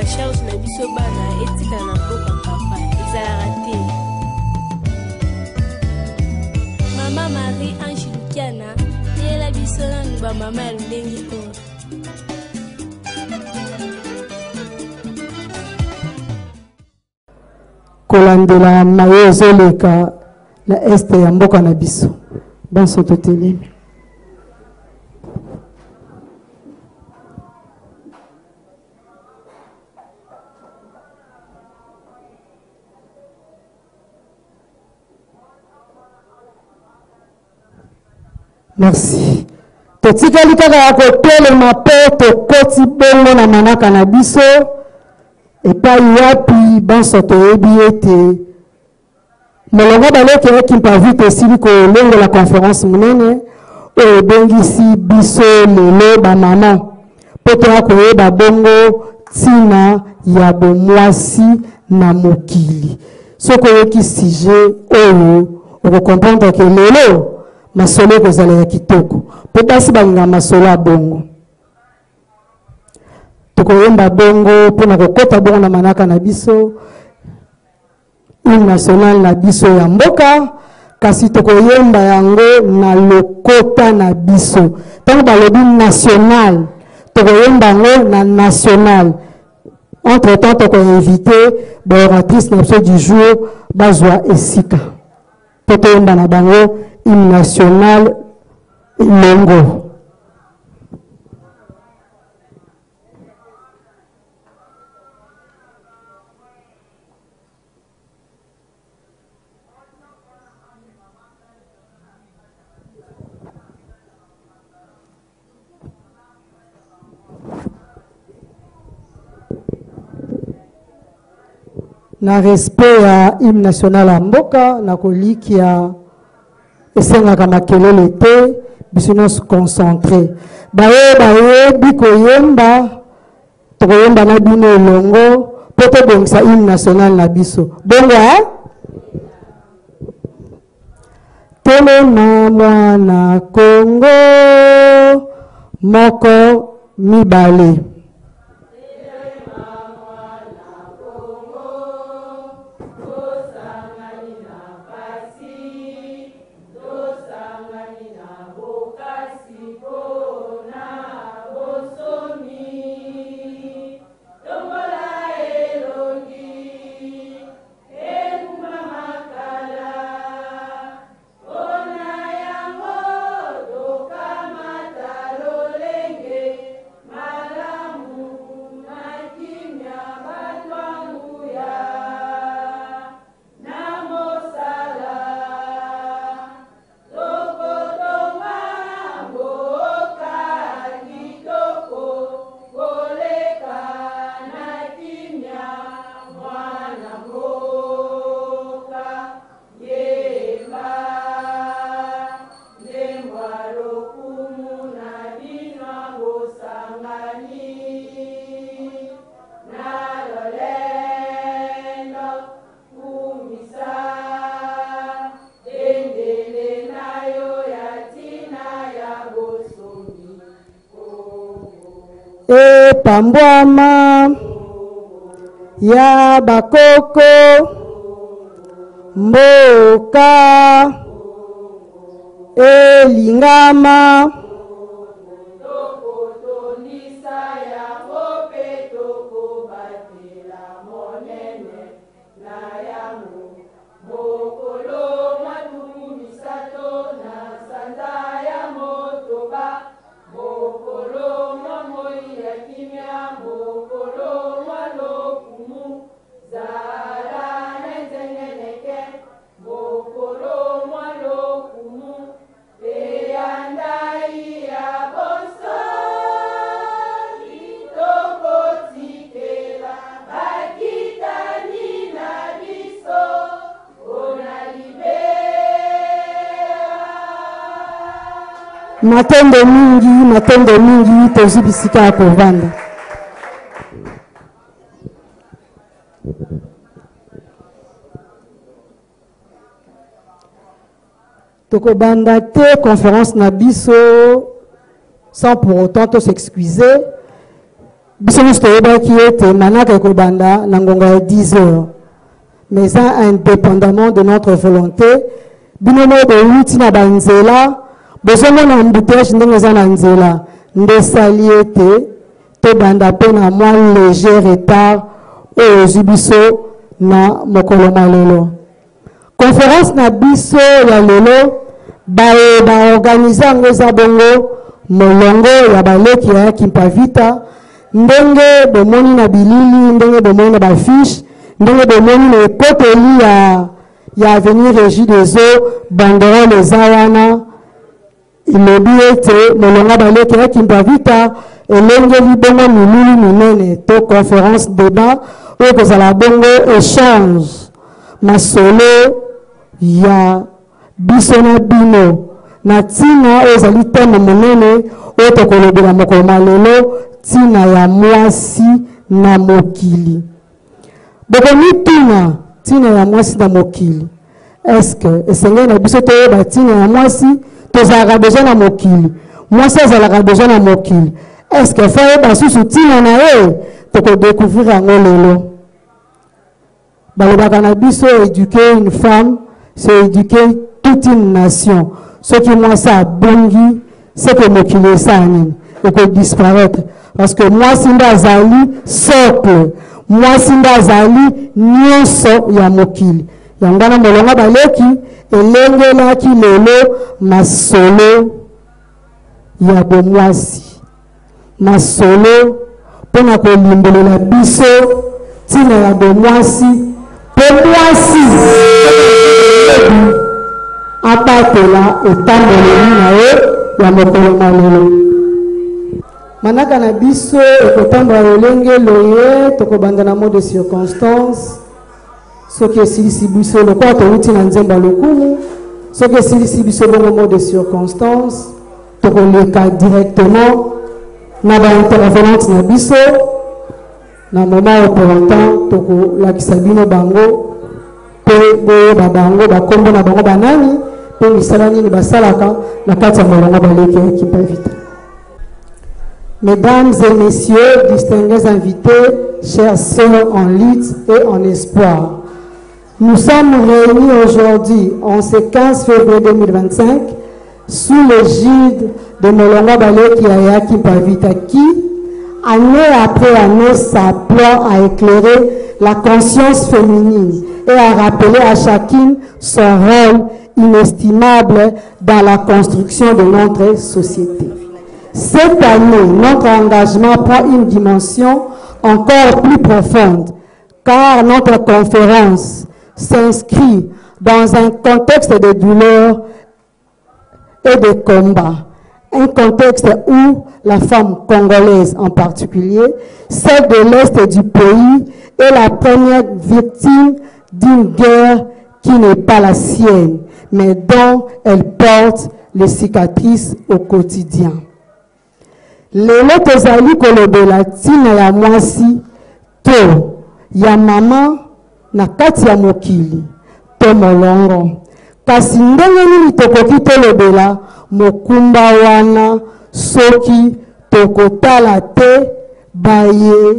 charge na biso bana etika na mboka papa ezalaka te. Mama Marie Ange Lukiana yela biso nanu ba mama ya lulengi oyo. Kolandela mayo ezoleka na este ya mboka na biso. Banso totelemi. Merci. Totikali kaka ya kotelema mpe tokoti bongo na manaka na biso epai wapi banso toyebi ete molongo baleki ekimpa vite esili kolongola conférence monene oyo ebengisi biso lelo bamama mpo toya koyeba bongo ntina ya bomwasi na mokili. Soki oyoki sujet oyo okokomprendre ke lelo masolo kozala ya kitoko mpo basi balinga masolo ya bongo. Tokoyemba bongo mpona kokota bongo na manaka na biso hymne national na biso ya mboka, kasi tokoyemba yango na lokota na biso. Tango balobi national tokoyemba yango na national. Entre temps tokoinvite baoratrice na biso du jour bazwa esika mpo toyemba na bango hymne national longo. Na respect ya hymne national ya mboka na koliki ya esengaka makelele te biso nyonso concentré bayebi koyemba tokoyemba na bino elongo mpo tobongisa hymne national na biso bongo telema mwana Kongo moko mibale. Pambwama ya bakoko mboka elingama matendo mingi tozibisika ya kovanda. Tokobanda te conférence na biso sans pour autant s'excuser biso nyonso toyebaki ete manaka ekobanda na ngonga ya 10 heures. Mais ça, indépendamment de notre volonté, bino mo bouti na banzela bozomona embouteillage ndenge eza na nzela nde sali ete tobanda mpe na mwa léger retard oyo ozwi biso na mokolo malelo. Conférence na biso ya lelo baorganize yango eza bongo molongo ya baleki ya Kimpavita, ndenge bomoni na bilili, ndenge bomoni na bafiche, ndenge bomoni na ekoteli ya avenir Régie des Eaux, banderole eza wana ilobi ete molongo baleki ya Kimpavita elengeli bongo milulu minene to conférence débat oyo kozala bongo échange masolo ya biso na bino na tina oyo ezali teme monene oyo tokolobela mokolo malelo tina ya mwasi na mokili. Bokomituna tina ya mwasi na mokili, eske esengeli na biso toyeba tina ya mwasi tozalaka deja na mokili, mwasi azalaka deja na mokili, eske fayeba susu tina na ye tokodécouvrir yango lelo. Balobaka na biso éduquer une femme c'est éduquer toute une nation. Ce qui moi ça bongi, c'est que mokili esani et que disparaître. Parce que moi sinda zali socle, moi sinda zali nyonso ya mokili. Yangana molonga baleki elengela ki lelo masolo ya bomwasi. Masolo pona ko limbelela biso tina ya bomwasi. Bomwasi abatela etamboleli na ye ya mokolo malelo. Manaka na biso ekotambola lolenge loye tokobanda na mot de circonstance soki esilisi biso lokola towuti na nzemba lokumu, soki esilisi biso bongo mot de circonstance tokoleka directement na baintervenante na biso na moment opportun tokolakisa bino bango pe boyeba bango bakombo na bango banani pe misala nini basalaka na kati ya molongo baleki ya Kimpavita. Mesdames et messieurs, distingués invités, chers sœurs en lutte et en espoir, nous sommes réunis aujourd'hui, en ce 15 février 2025, sous l'égide de Molongo Baleki ya Kimpavita qui, année après année, s'emploie à éclairer la conscience féminine et à rappeler à chacune son rôle inestimable dans la construction de notre société. Cette année, notre engagement prend une dimension encore plus profonde, car notre conférence s'inscrit dans un contexte de douleur et de combat. Un contexte où la femme congolaise en particulier, celle de l'Est du pays, est la première victime d'une guerre qui n'est pas la sienne, mais dont elle porte les cicatrices au quotidien. Lelo tozali kolobela tina ya mwasi to ya mama na kati ya mokili to molongo. Kasi ndenge nini tokoki tolobela mokumba wana soki tokotala te baye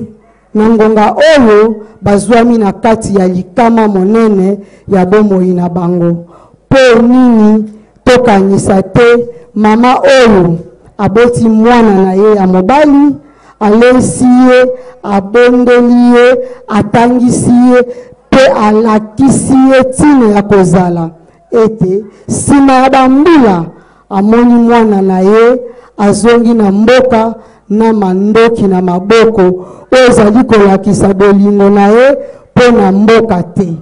na ngonga oyo bazwami na kati ya likama monene ya bomoi na bango. Po nini tokanisa te mama oyo aboti mwana na ye ya mobali, alesi ye, abondeli ye, atangisi ye, pe alakisi ye tina ya kozala. Ete, sima ya bambula, amoni mwana na ye, azongi na mboka, na mandoki na maboko, ozali kolakisa bolingo na ye, po na mboka te.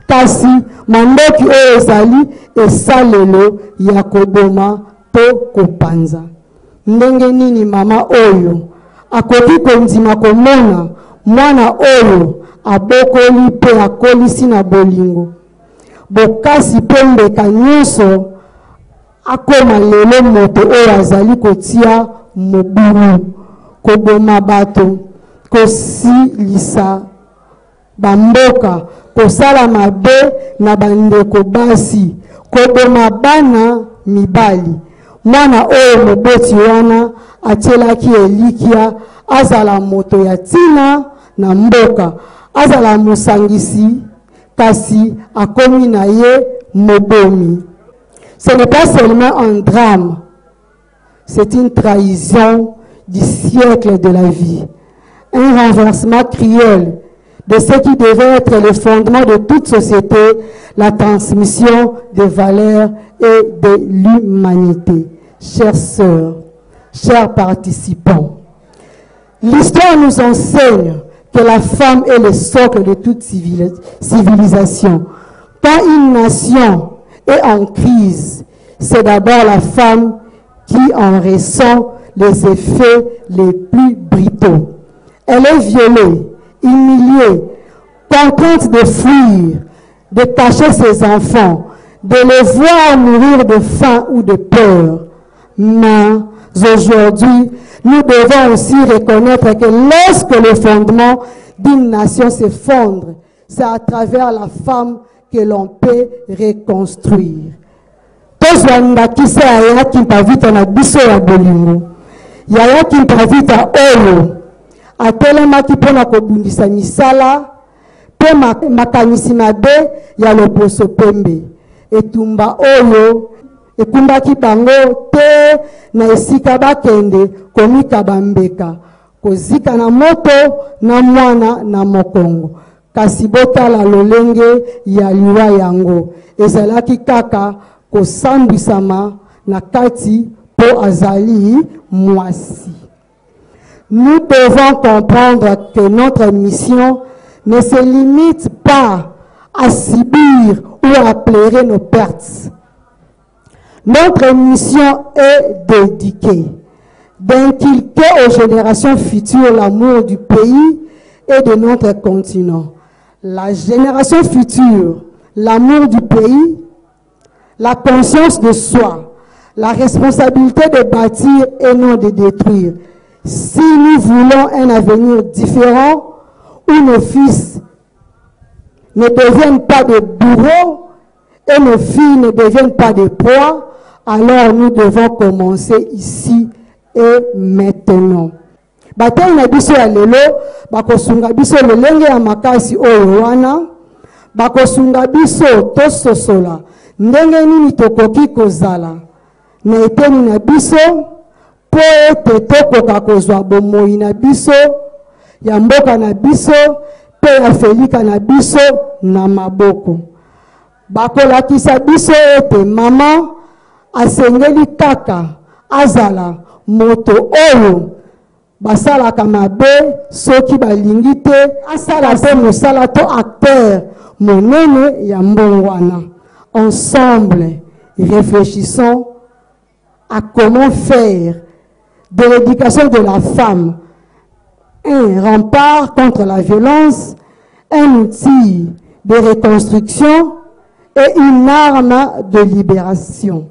Kasi, mandoki ozali, esalelo ya koboma, to kopanza. Ndenge nini mama oyo akoki kondima komona mwana oyo abokoli pe akolisi na bolingo bokasi pe mbeka nyonso akoma lelo moto oyo azali kotia mobulu koboma bato kosilisa bamboka kosala mabe na bandeko basi koboma bana mibali. Mwana oyo moboti wana atielaki elikia azala moto ya tina na mboka, azala musangisi kasi akomi na ye mobomi. Ce n'est pas seulement un drame, c'est une trahison du siècle de la vie, un renversement cruel de ce qui devait être le fondement de toute société, la transmission des valeurs et de l'humanité. Chères sœurs, chers participants, l'histoire nous enseigne que la femme est le socle de toute civilisation. Quand une nation est en crise, c'est d'abord la femme qui en ressent les effets les plus brutaux. Elle est violée, humiliée, contrainte de fuir, de cacher ses enfants, de les voir mourir de faim ou de peur. Mais aujourd'hui, nous devons aussi reconnaître que lorsque le fondement d'une nation s'effondre, c'est à travers la femme que l'on peut reconstruire. Tozwanda kisa ya kimpavita na biso ya bolingo. Ya kimpavita oyo atelemaki mpona kobundisa misala pe makanisi mabe ya loposo pembe. Etumba oyo ekumbaki bango te na esika bakende komika bambeka kozika na moto na mwana na mokongo. Kasi botala lolenge ya liwa yango ezalaki kaka kosambwisama na kati po azali mwasi. Nous devons comprendre que notre mission ne se limite pas à subir ou à pleurer nos pertes. Notre mission est d'éduquer, d'inculquer aux générations futures l'amour du pays et de notre continent. La génération future, l'amour du pays, la conscience de soi, la responsabilité de bâtir et non de détruire. Si nous voulons un avenir différent, où nos fils ne deviennent pas des bourreaux et nos filles ne deviennent pas des proies, alors nous devons commencer ici et maintenant. Bataille na biso ya lelo, bakosunga biso lelenge ya makasi oyo wana, bakosunga biso tososola, ndenge nini tokoki kozala, na eteni na biso, po ete tokoka kozwa bomoi na biso, ya mboka na biso, pe ya felika na biso na maboko. Bakolakisa biso ete mama asengeli kaka azala moto oyo basalaka mabe soki balingi te asala pe mosala to acteur monene ya mbongwana. Ensemble, réfléchissons à comment faire de l'éducation de la femme un rempart contre la violence, un outil de reconstruction et une arme de libération.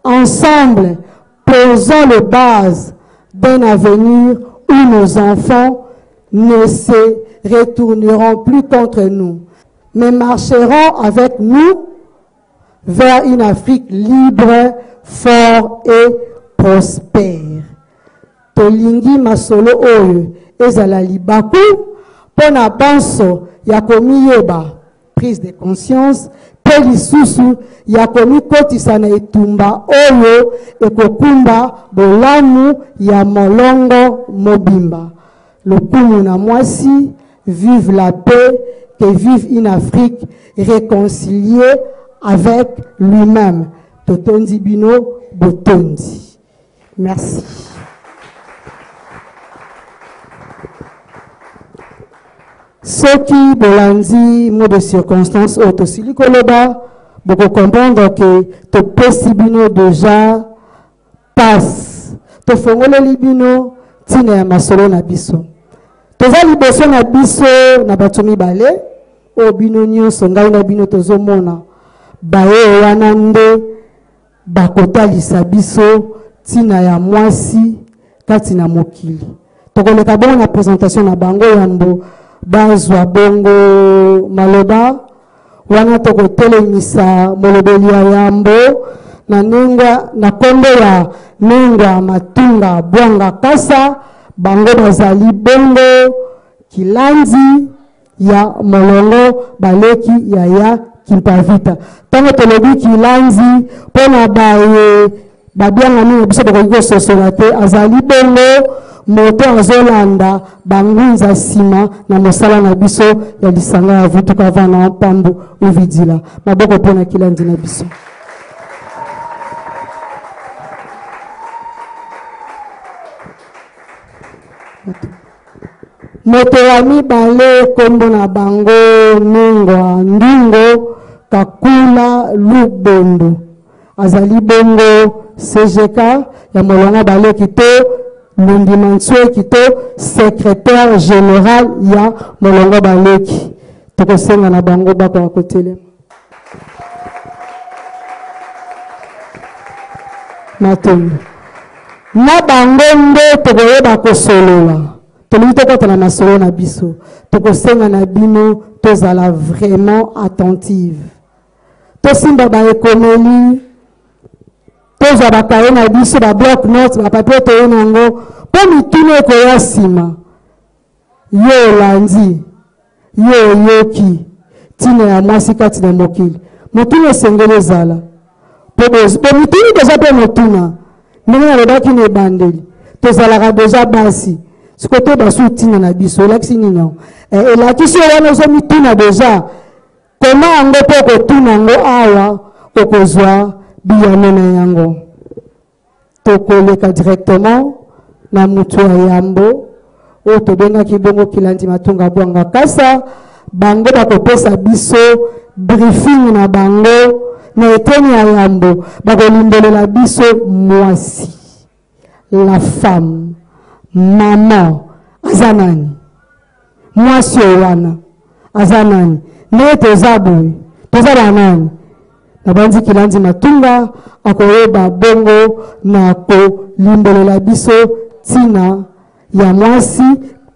Ensemble, posons les bases d'un avenir où nos enfants ne se retourneront plus contre nous, mais marcheront avec nous vers une Afrique libre, forte et prospère. Tolingi masolo oyo ezala libaku pona banso ya komiyeba prise de conscience pe lisusu ya komikotisa na etumba oyo ekokumba bolamu ya molongo mobimba. Lokumu na mwasi, vive la paix, que vive une Afrique réconciliée avec lui-même. Totondi Bino Botondi. Merci. Ceux qui bolandi mot de circonstance autosili koloba, beaucoup comprendre que to possibino déjà passe. To fongolo libino tina ya masolo na biso. Toza liboso na biso na batomi bale o bino nyonso ngai na bino tozomona baye wana nde bakotalisa biso tina ya mwasi kati na mokili. Tokoleka bongo na présentation na bango yambo bazwa bongo maloba wana tokotelemisa molobeli ya yambo na nenga na kombo ya nenga matunga bwanga kasa bango bazali bongo kilandi ya molongo baleki ya Kimpavita. Tango tolobi kilandi pona baye babianga mingi biso bakoki sosola te azali bongo moto azolanda bangunza sima na mosala na biso ya lisanga ya vutuka vana pambu uvidila maboko pona kilandi na biso. Moto wa mibale kombo na bango Ningwa Ndingo Kakula Lubondo azali bongo CGK ya molonga bale kito Lundimanswe kito secrétaire général ya molonga baleki tokosenga na bango bako ya kotele matondo na bango nde tokoyeba kosolola toliki tokota na masolo na biso tokosenga na bino tozala vraiment attentive tosimba baekomeli tozwa bakaye na biso babloc note bapapie toye nango mpo mituna ekoya nsima yo olandi yo oyoki ntina ya mwasi kati na mokili motuna esengeli ezala po mituni deja mpe motuna ndenge nalobaki na ebandeli tozalaka deja basi sikoto basu ntina na biso elakisi nini elakisi wana ozo mituna deja koma yango mpo okotuna yango awa okozwa biyano na yango tokoleka directement na mutu ya yambo oyo tobengaki bongo kilandi matunga bwanga kasa bango bakopesa biso briefing na bango na eteni ya yambo bakolimbelela biso mwasi la femme maman aza nani mwasi wana aza nani nde toza boye toza banani na banzi kilandi matunga akoyeba bongo na kolimbelela biso tina ya mwasi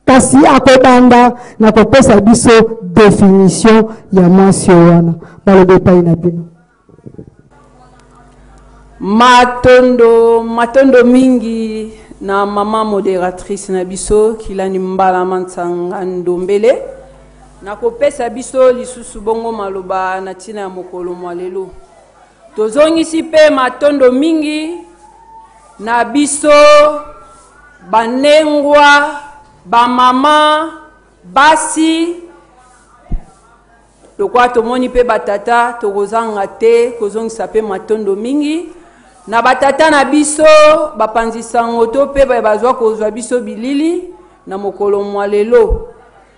kasi akobanda na kopesa biso définition ya mwasi wana balobe epai na bino matondo mingi na mama modératrice na biso kilani mbala mansanga ndombele na kopesa biso lisusu bongo maloba na tina ya mokolo mwa lelo tozongisi pe matondo mingi na biso banengwa bamama basi lokwa tomoni pe batata tokozanga te kozongisa pe matondo mingi na batata na biso bapanzisango to pe bazwa kozwa biso bilili na mokolo mwa lelo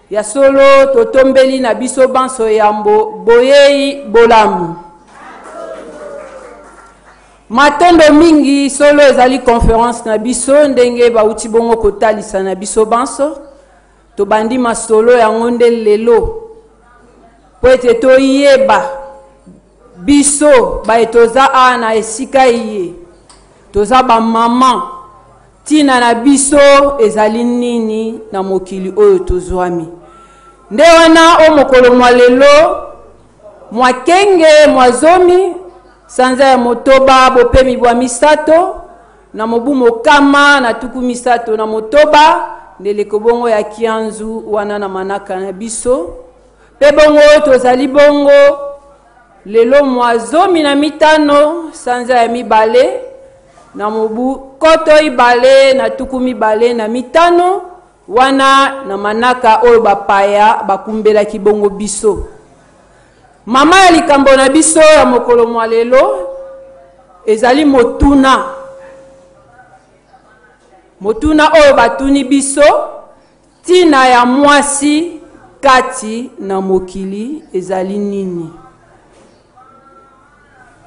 ya solo totombeli na biso banso yambo boyei bolamu matondo mingi solo ezali conférence na biso ndenge bauti bongo kotalisa na biso banso tobandi masolo yango nde lelo po ete toyeba biso baetoza a na esika iye toza bamama tina na biso ezali nini na mokili oyo tozwami nde wana o mokolo mwa lelo mwakenge mwazomi sanza ya motoba bopemi bwa misato na mobu mokama na tuku misato na motoba ndeleko bongo ya kianzu wana na manaka na biso pe bongo tozali bongo lelo mwazomi na mitano sanza ya mibale na mobu koto ibale na tuku mibale na mitano wana na manaka oyo bapaya bakumbela kibongo biso mama ya likambo na biso ya mokolo mwa lelo ezali motuna oyo batuni biso tina ya mwasi kati na mokili ezali nini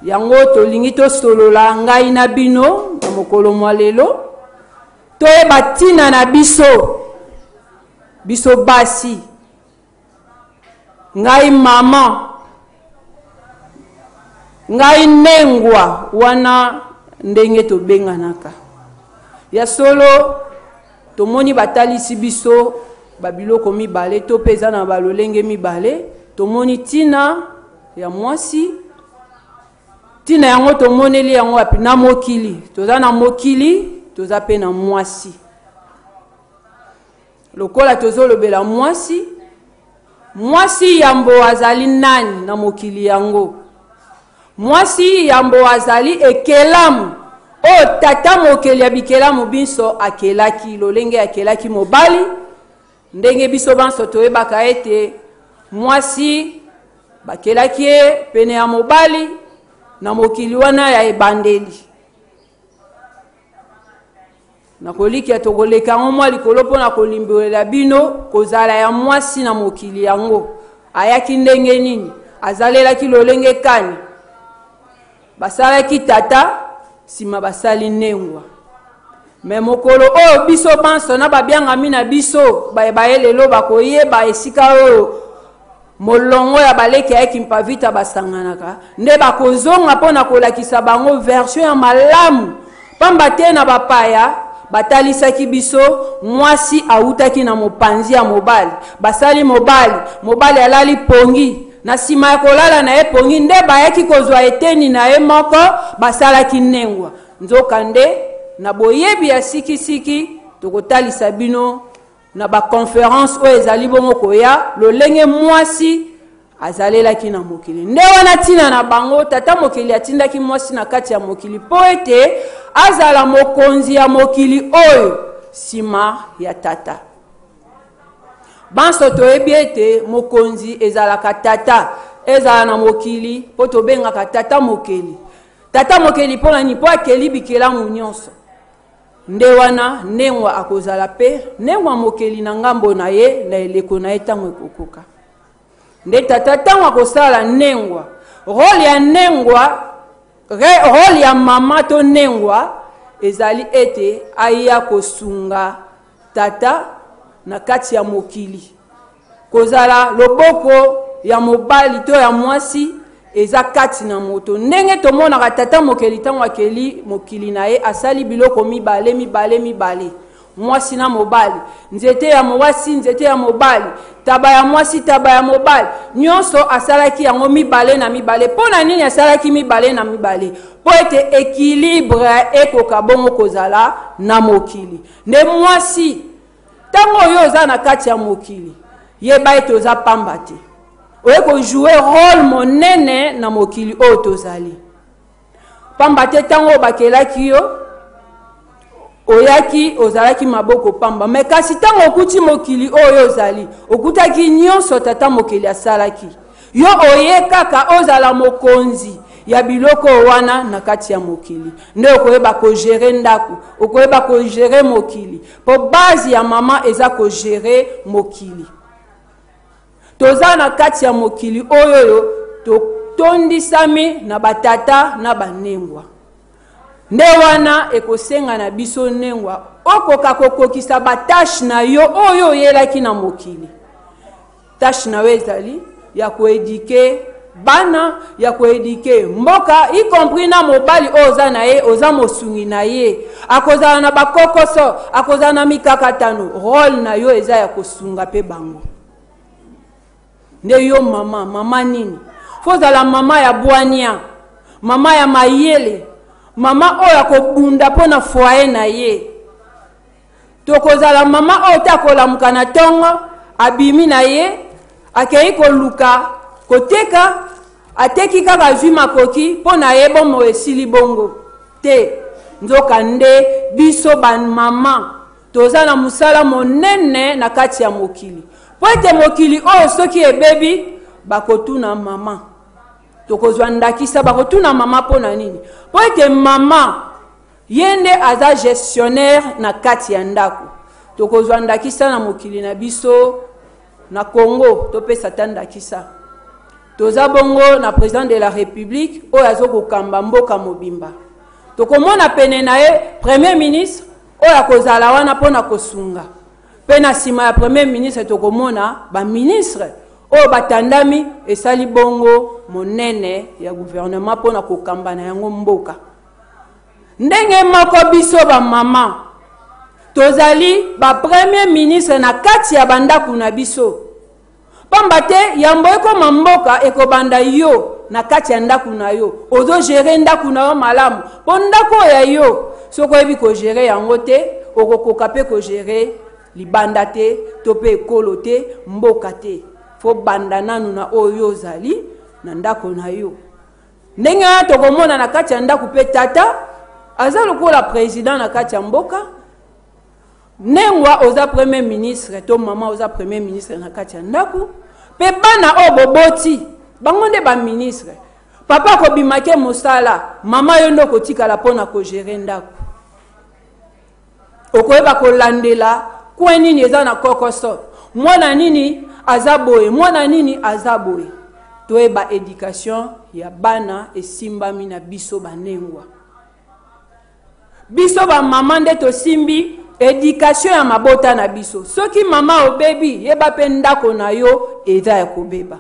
yango tolingi tosolola ngai na bino na mokolo mwa lelo toyeba tina na biso basi ngai mama ngai nengwa wana ndenge tobenganaka ya solo tomoni batalisi biso babiloko mibale to peza na balolenge mibale tomoni tina ya mwasi tina yango tomoneli yango na mokili toza na mokili toza pe na mwasi lokola tozolobela mwasi mwasi yambo azali nani na mokili yango mwasi yambo azali ekelamu o tata mokeli ya bikelamu biso akelaki lolenge akelaki mobali ndenge biso banso toyebaka ete mwasi bakelaki ye pene ya mobali na mokili wana ya ebandeli na koliki ya togoleka mwa likolo pona kolimbelela bino kozala ya mwasi na mokili yango ayaki ndenge nini azalelaki lolenge kani basalaki tata sima basali nengwa me mokolo oyo biso banso na babiangami na biso baye lelo bakoyeba esika oyo molongo ya baleki ayaki mpavita basanganaka nde bakozonga mpona kolakisa bango version ya malamu pamba te na bapaya batalisaki biso mwasi autaki na mopanzi ya mobali basali mobali alali pongi na sima ya kolala na ye pongi nde bayaki kozwa eteni na ye moko basalaki nengwa nzoka nde na boyebi ya sikisiki tokotalisa bino na baconférence oyo ezali bongo koya lolenge mwasi azalelaki na mokili nde wana ntina na bango tata mokili atindaki mwasi na kati ya mokili po ete azala mokonzi ya mokili oyo sima ya tata banso toyebi ete mokonzi ezalaka tata ezala na mokili po tobengaka tata mokeli mpona nini po akeli bikelamu nyonso nde wana nengwa akozala pe nengwa mokeli na ngambo na ye na eleko na ye ntango ekokoka nde tata ntango akosala nengwa role ya mama to nengwa ezali ete aya kosunga tata na kati ya mokili kozala loboko ya mobali to ya mwasi eza kati na moto ndenge tomonaka tata mokeli ntango akeli mokili na ye asali biloko mibale mwasi na mobali nzete ya mwasi nzete ya mobali taba ya mwasi taba ya mobali nyonso asalaki yango mibale na mibale mpona nini asalaki mibale na mibale po ete ekilibre ekoka bongo kozala na mokili nde mwasi ntango oyo oza na kati ya mokili yeba ete oza pamba te oye kojoue role monene na mokili oyo tozali pamba te ntango bakelaki yo oyaki ozalaki maboko pamba me kasi ntango okuti mokili oyo ozali okutaki nyonso tata mokili asalaki yo oye kaka ozala mokonzi ya biloko wana na kati ya mokili nde okoyeba kogere ndako okoyeba kogere mokili po base ya mama eza kogere mokili toza na kati ya mokili oyo totondisami na batata na banengwa nde wana ekosenga na biso nengwa okoka kokokisa batashe na yo oyo oyelaki na mokili tashe na yo ezali ya koedike bana ya koedike mboka y compris na mobali oyo oza na ye oza mosungi na ye akozala na bakokoso akozala na mikakatano role na yo eza ya kosunga pe bango nde yo mama nini fozala mama ya bwania mama ya mayele mama oyo akobunda mpo na foye na ye tokozala mama oyo takolamuka na ntongo abimi na ye akei koluka koteka ateki kaka zwi makoki mpo na ye bomo esili bongo te nzoka nde biso bamama toza na mosala monene na kati ya mokili po ete mokili oyo soki ebebi bakotuna mama tokozwa ndakisa bakotuna mama mpo na nini po ete mama ye nde aza gestionnaire na kati ya ndako tokozwa ndakisa na mokili na biso na Congo topesa ta ndakisa toza bongo na président de la république oyo azokokamba mboka mobimba tokomona pene na ye premier ministre oyo akozala wana mpona kosunga mpe na nsima ya premier ministre tokomona baministre oyo batandami esali bongo monene ya gouvernement mpona kokamba na yango mboka ndenge moko biso bamama tozali bapremier ministre na kati ya bandako na biso pamba te yambo ekoma mboka ekobanda yo na kati ya ndako na yo ozogere ndako na yo malamu mpo ndako ya yo soki oyebi kogere yango te okokoka mpe kogere libanda te to pe ekolo te mboka te fo banda nanu na oyo ozali na ndako na yo ndenge wana tokomona na kati ya ndako pe tata aza lokola président na kati ya mboka nengwa oza premier ministre to mama oza premier ministre na kati ya ndako pe bana o boboti bango nde ba ministre papa ko bimake mosala mama yo ndo kotikala pona ko gérer ndako okoyeba kolandela kwa nini eza na kokoso mwana nini azaboye mwana nini azaboye toyeba éducation ya bana esimbami na biso banengwa biso ba mama nde tosimbi éducation ya mabota na biso soki mama obebi yeba pe ndako na yo eza ya kobeba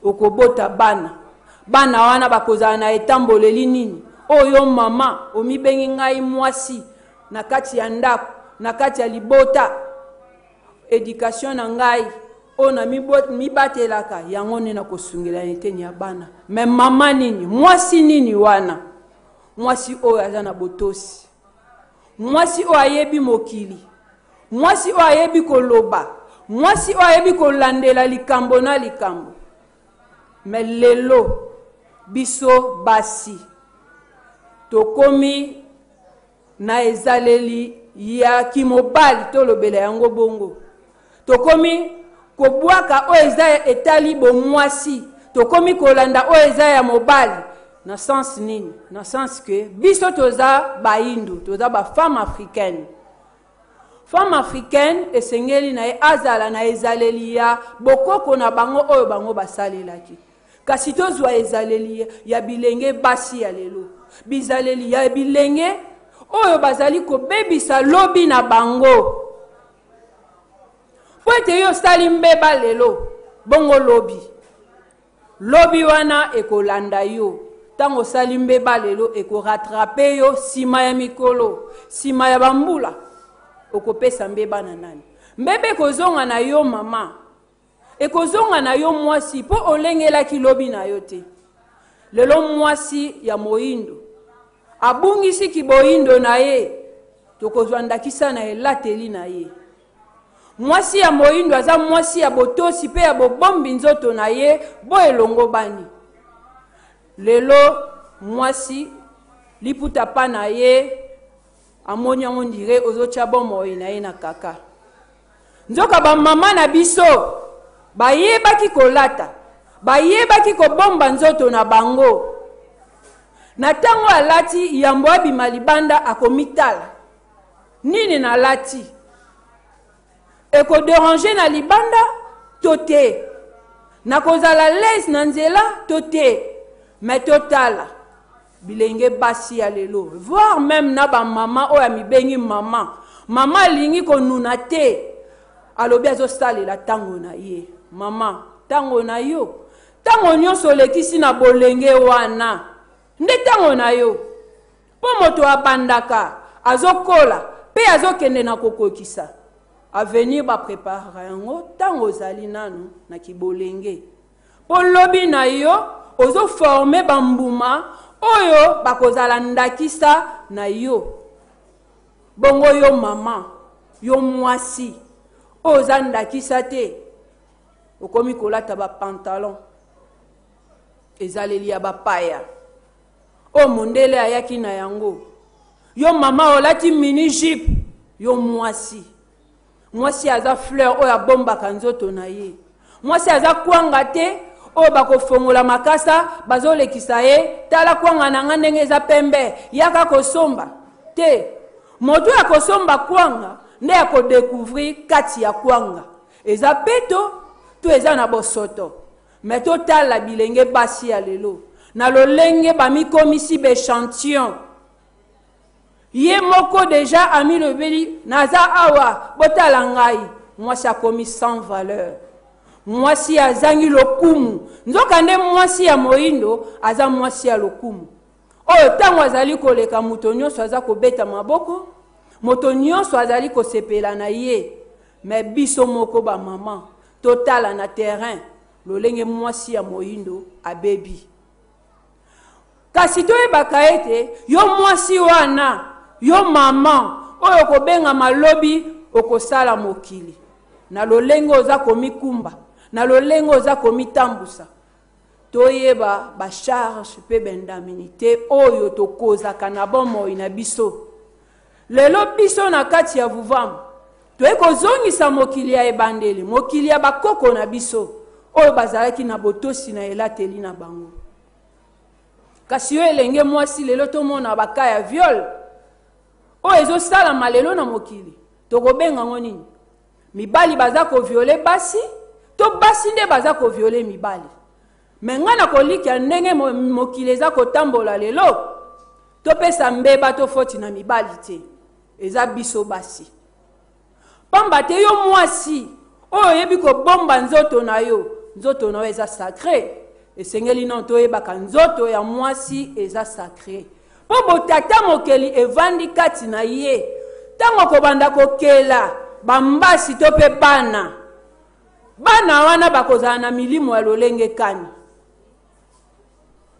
okobota bana bana wana bakozala na etamboleli nini oyo mama omibengi ngai mwasi na kati ya ndako na kati ya libota éducation na ngai ona mibatelaka yango nena kosungela eteni ya bana me mama nini mwasi nini wana mwasi oyo aza na botosi mwasi oyo ayebi mokili mwasi oyo ayebi koloba mwasi oyo ayebi kolandela likambo na likambo me lelo biso basi tokomi na ezaleli ya kimobali tolobela yango bongo tokomi kobwaka oyo eza etali bomwasi tokomi kolanda oyo eza ya mobali na sens nini na sens que biso toza baindu toza ba femme africaine esengeli na ye azala na ezaleli ya bokoko na bango oyo bango basalelaki kasi tozwa ezaleli ya bilenge basi ya lelo bizaleli ya bilenge oyo bazali kobebisa lobi na bango po ete yo sali mbeba lelo bongo lobi wana ekolanda yo tango sali mbeba lelo ekorattrape yo sima ya mikolo sima ya bambula okopesa mbeba na nani mbebe ekozonga na yo mama ekozonga na yo mwasi po olengelaki lobi na yo te lelo mwasi ya moindo abungisi kiboindo na ye tokozwa ndakisa na elateli na ye mwasi ya moindo aza mwasi ya botosi pe ya bobombi nzoto na ye bo elongo bani lelo mwasi liputa pa na ye amoni yango ndire ozotya bomoi na ye na kaka nzoka bamama na biso bayebaki kolata bayebaki kobomba nzoto na bango na tango alati yambo abima libanda akomitala nini na lati ekoderange na libanda to te nakozala lese na nzela to te me totala bilenge basi ya lelo voire même na bamama oyo amibengi mama alingi konuna te alobi azosalela ntango na ye mama ntango na yo ntango nyonso olekisi na bolenge wana nde ntango na yo mpo moto abandaka azokola mpe azokende na kokokisa avenir baprepara yango ntango ozali nanu na kibolenge mpo lobi na yo ozoforme bambuma oyo bakozala ndakisa na yo bongo yo mama yo mwasi oyo oza ndakisa te okomi kolata bapantalon ezaleli ya bapaya o mondele ayaki na yango yo mama olati mini jupe yo mwasi aza fleur oyo abombaka nzoto na ye mwasi aza kwanga te oyo bakofongola makasa bazolekisa ye tala kwanga na nga ndenge eza pembe yaka kosomba te moto ya kosomba kwanga nde akodécouvrir kati ya kwanga eza peto to eza na bosoto me totala bilenge basi ya lelo na lolenge bamikomisi bechantillon ye moko deja ami lobeli naza awa botala ngai mwasi akomi sans valeur mwasi azangi lokumu nzoka nde mwasi ya moindo aza mwasi ya lokumu oyo ntango azali koleka moto nyonso aza kobeta maboko moto nyonso azali kosepela na ye me biso moko bamama totala na terrain lolenge mwasi ya moindo abebi kasi toyebaka ete yo mwasi wana yo mama oyo kobenga malobi okosala mokili na lolenge oza komikumba na lolenge oza komitambusa toyeba bacharge mpe bendaminité oyo tokozaka na bomoi na biso lelo biso na kati ya vuvamu toye kozongisa mokili ya ebandeli mokili ya bakoko na biso oyo bazalaki na botosi na elateli na bango kasi yo elenge mwasi lelo tomona baka ya viol oyo ezosalama lelo na mokili tokobenga ngo nini mibali baza koviole basi to basi nde baza koviole mibali me nga na kolika ndenge mokili eza kotambola lelo topesa mbeba tofoti na mibali te eza biso basi pamba te yo mwasi oyo oyebi kobomba nzoto na yo eza sacré esengeli non toyebaka nzoto ya mwasi eza sacré po botata mokeli evandi kati na ye ntango kobanda kokela bambasi to mpe bana wana bakozala na milimo ya lolenge kani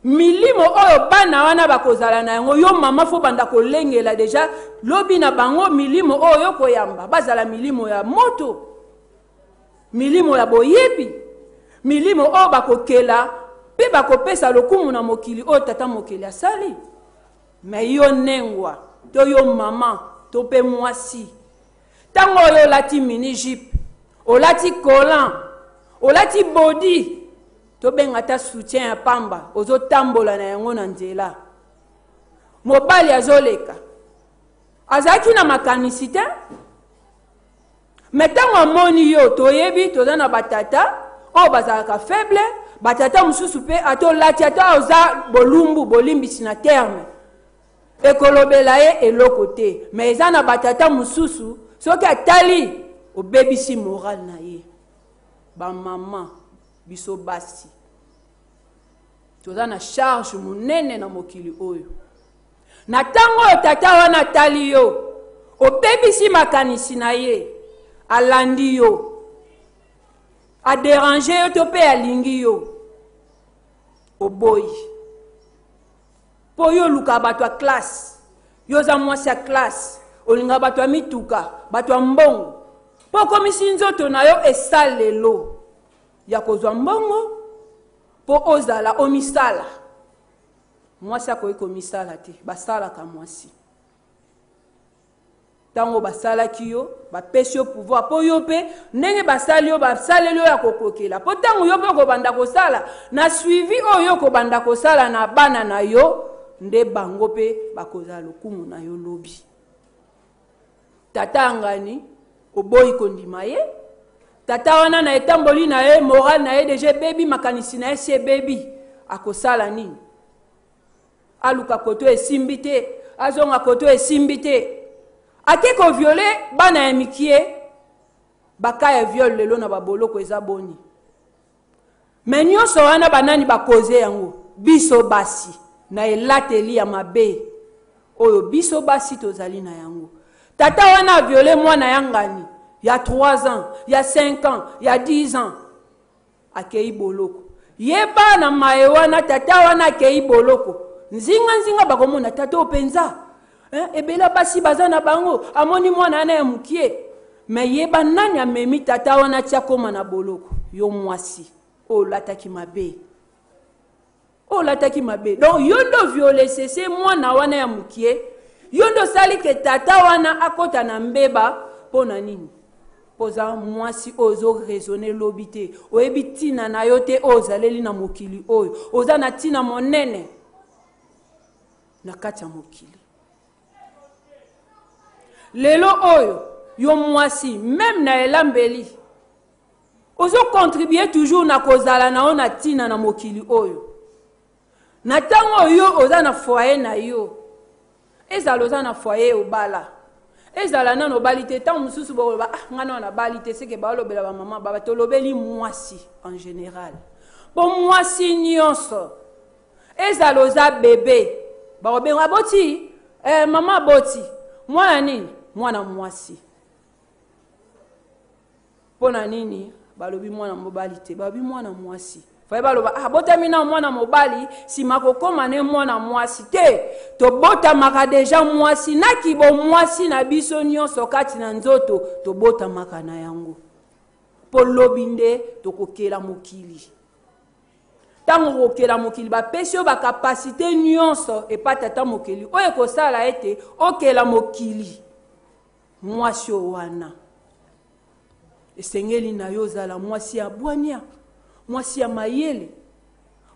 milimo oyo bana wana bakozala na yango yo mama fo banda kolengela deja lobi na bango milimo oyo koyamba bazala milimo ya moto milimo ya boyebi milimo oyo bakokela mpe bakopesa lokumu na mokili oyo tata mokili asali me yo nengwa to yo mama to mpe mwasi ntango oyo olati mini jipe olati kolan olati bodi tobenga ta soutien ya pamba ozotambola na yango na nzela mobali azoleka azalaki na makanisi te me ntango amoni yo toyebi toza na batata oyo bazalaka faible batata mosusu mpe atolati ata oza bolumbu bolimbisi na terme ekolobela ye eloko te me eza na batata mosusu soki atali obebisi moral na ye bamama biso basi toza na charge monene na mokili oyo na ntango oyo tata wana atali yo obebisi makanisi na ye alandi yo aderange yo to mpe alingi yo oboyi mpo yo oluka bato ya klase yo oza mwasi ya klase olinga bato ya mituka bato ya mbongo mpo okomisi nzoto na yo esalelo ya kozwa mbongo mpo ozala omisala mwasi akoki komisala te basalaka mwasi ntango basalaki yo bapesi yo pouvoir mpo yo mpe ndenge basali yo basaleli yo ya kokokela mpo ntango yo mpe okobanda kosala na suivi oyo yo kobanda kosala na bana na yo nde bango mpe bakozala lokumu na yo lobi tata angani oboyi kondima ye tata wana na etamboli na ye moral na ye deja bebi makanisi na ye si ebebi akosala nini aluka koto esimbi te azonga koto esimbi te ake koviole bana ya mikie baka ya viole lelo na baboloko eza boni me nyonso wana banani bakoze yango biso basi na elateli ya mabe oyo biso basi tozali na yango tata wana aviole mwana ya ngani ya 3 ans ya 5 ans ya 10 ans akei boloko yeba na maye wana tata wana akei boloko nzinga bakomona tata openza ebela basi baza na bango amoni mwana ana ya mukie me yeba nani amemi tata wana tia koma na boloko yo mwasi olataki mabe donc yondo viole sese mwana wana ya mukie yondo sali ke tata wana akota na mbeba pona nini poza mwasi ozo raisonner lobi te oyebi tina na yo te ozaleli na mokili oyo oza na tina monene na kati ya mokili lelo oyo yo mwasi même na elambeli ozo contribuer toujours na kozala na ona tina na mokili oyo na tango yo oza na foyer na yo ezala oza na foyer obala ezala nano bali te tango mosusu boloba ngana na bali te seke balobela ba mama baba tolobeli mwasi en général bo mwasi nyonso ezala oza bebe baobenga boti mama boti mwana nini mwana mwasi pona nini balobi mwana mobali te balobi mwana mwasi Fayeba loba abotami na mwana mobali sima kokoma ne mwana mwasi te to botamaka deja mwasi na kibo mwasi na biso nyonso kati na nzoto to botamaka na yango po lobi nde tokokela mokili tango kokela mokili bapesi yo bakapasite nyonso epa tata mokili oyo ekosala ete okela mokili mwasi o wana esengeli na yo ozala mwasi ya bwania mwasi ya mayele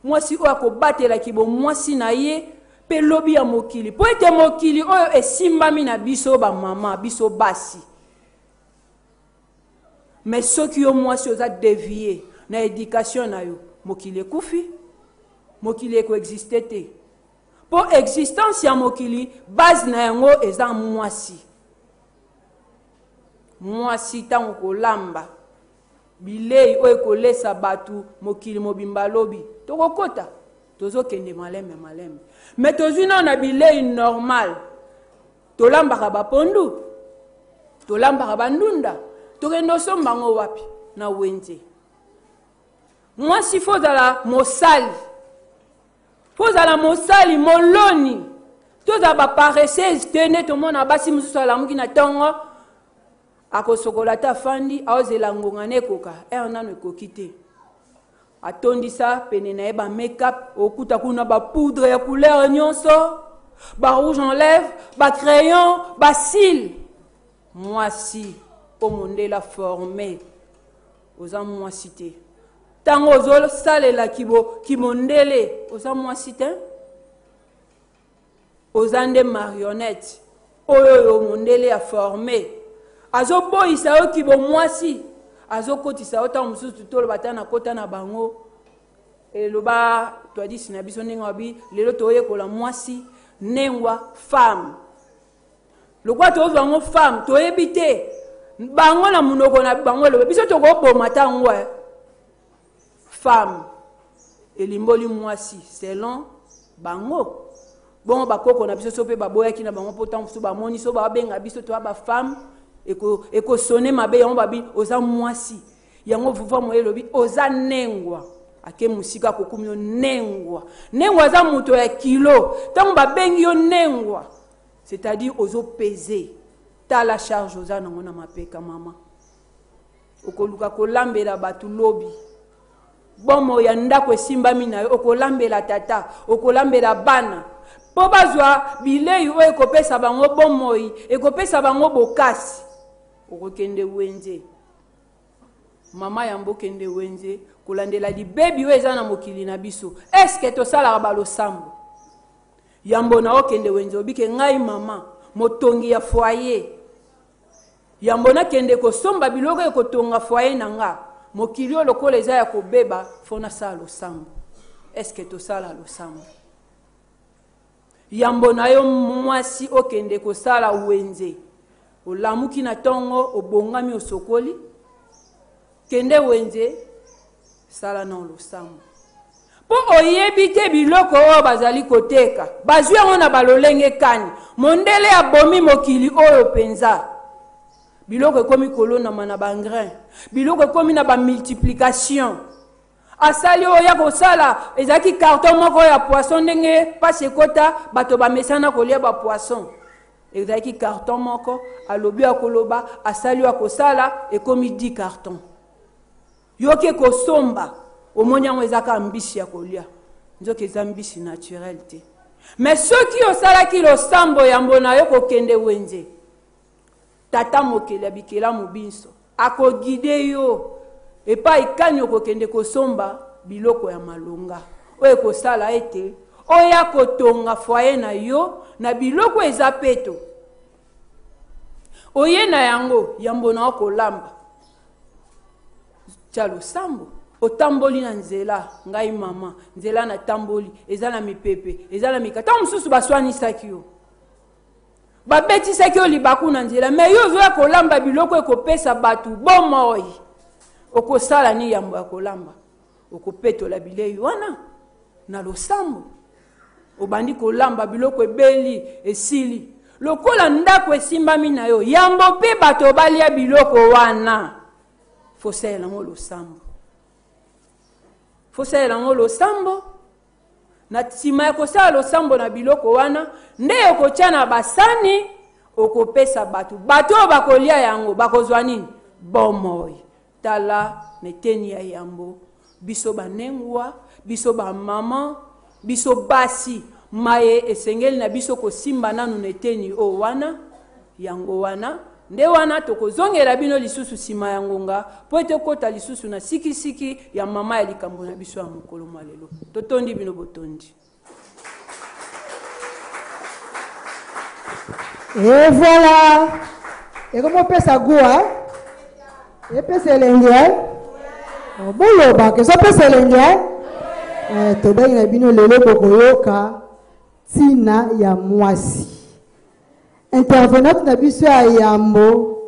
mwasi oyo akobatelaki bo mwasi na ye mpe lobi ya mokili po ete mokili oyo esimbami na biso bamama biso basi mais soki yo mwasi oza devie na éducation na yo mokili ekufi mokili ekoexiste te po existence ya mokili base na yango eza mwasi mwasi ntango kolamba bilei oyo ekolesa batu mokili mobimba lobi tokokota tozokende maleme me tozwi nao na bilei normal tolambaka bapondu tolambaka bandunda tokende osomba ngo wapi na wenze mwasi fozala mosali moloni tozala baparesseuse tene tomona basi mosusu alamuki na ntongo akosokola ta fandi aozela ngonga nekoka nano ekoki te atondisa pene na ye ba make-up okuta kuna ba poudre ya couleur nyonso ba rouge en lèvres ba crayon ba cils mwasi omondela formé oza mwasi te tango ozosalela kimondele oza mwasi te oza nde marionnette oyo omondele ya formé azoboyisa yo kibo mwasi azokotisa yo ntango mosusu toloba ta na kota na bango eloba twadisi na biso ndenge wabi lelo toyekola mwasi nengwa femme lokwa tozwa ngo femme toyebi te bango na munoko na bango eloba biso tokoboma ntango femme elimboli mwasi selon bango bongo bakoko na biso so mpe baboyaki na bango mpo ntango mosusu bamoni so babenga biso toya bafemme ekosone mabe yango babi oza mwasi yango vuva moye lobi oza nengwa ake musika kokumi yo nengwa aza muto ya kilo ntango babengi yo nengwa c'est-à-dire ozo peser tala charge oza nango na mapeka mama okoluka kolambela batu lobi bomo ya ndako esimbami na yo okolambela tata okolambela bana po bazwa bilei oyo ekopesa bango bomoi ekopesa bango bokasi okokende wenze mama yambo kende wenze kolandela libebi oyo eza na mokili na biso eske tosalaka balosambo yambo na okende wenze obike ngai mama motongi ya foyer yambo nakende kosomba biloko ekotonga foyer na nga mokili oyo lokola eza ya kobeba fo nasala losambo eske tosala losambo yambo na yo mwasi okende kosala wenze olamuki na tongo obongami osokoli kende wenze sala na losambo po oyebi te biloko oyo bazali koteka bazwi yango na balolenge kani mondele abomi mokili oyo penza biloko ekomi kolonama na bagrain biloko ekomi na bamultiplication asali oya kosala ezalaki carton moko ya poisson ndenge pasi ekota bato bamesana kolia bapoisson ezalaki carton moko alobi akoloba asali oya kosala ekomi 10 carton yoki kosomba omoni yango ezaka mbisi ya kolia nzoki eza mbisi naturel te mais soki osalaki losambo yambo na yo kokende wenze tata mokeli abikela mobinso akogide yo epai kani okokende kosomba biloko ya malonga oyo ekosala ete oya kotonga foyer na yo na biloko eza peto oye na yango yambo na okolamba tia losambo otamboli na nzela ngai mama nzela na tamboli eza na mipepe eza na mikata mosusu baswanisaki yo babetisaki yo libaku na nzela me yo ozoya kolamba biloko ekopesa batu bomoi okosala ni yambo ya kolamba okopetola bilei wana na losambo obandi kolamba biloko ebeli esili lokola ndako esimbami na yo yambo mpe bato balia biloko wana fosalela ngo losambo fosalela yango losambo na nsima ya kosala losambo na biloko wana nde okotya na basani okopesa bato oyo bakolia yango bakozwa nini bomoi tala na eteni ya yambo biso banengwa biso bamama biso basi maye esengeli na biso kosimba nanu na eteni o wana yango wana nde wana tokozongela bino lisusu nsima ya ngonga po ete okota lisusu na sikisiki ya mama ya likambo na biso ya mokolo mwa lelo totondi bino botondi. Et voilà. Et comment on peut ça goût, et puis c'est l'Indien. Bon, le bac, ça peut c'est l'Indien. Tu dois y aller le bokoyoka. Tina ya mwasi. Intervenante na biso ya yambo.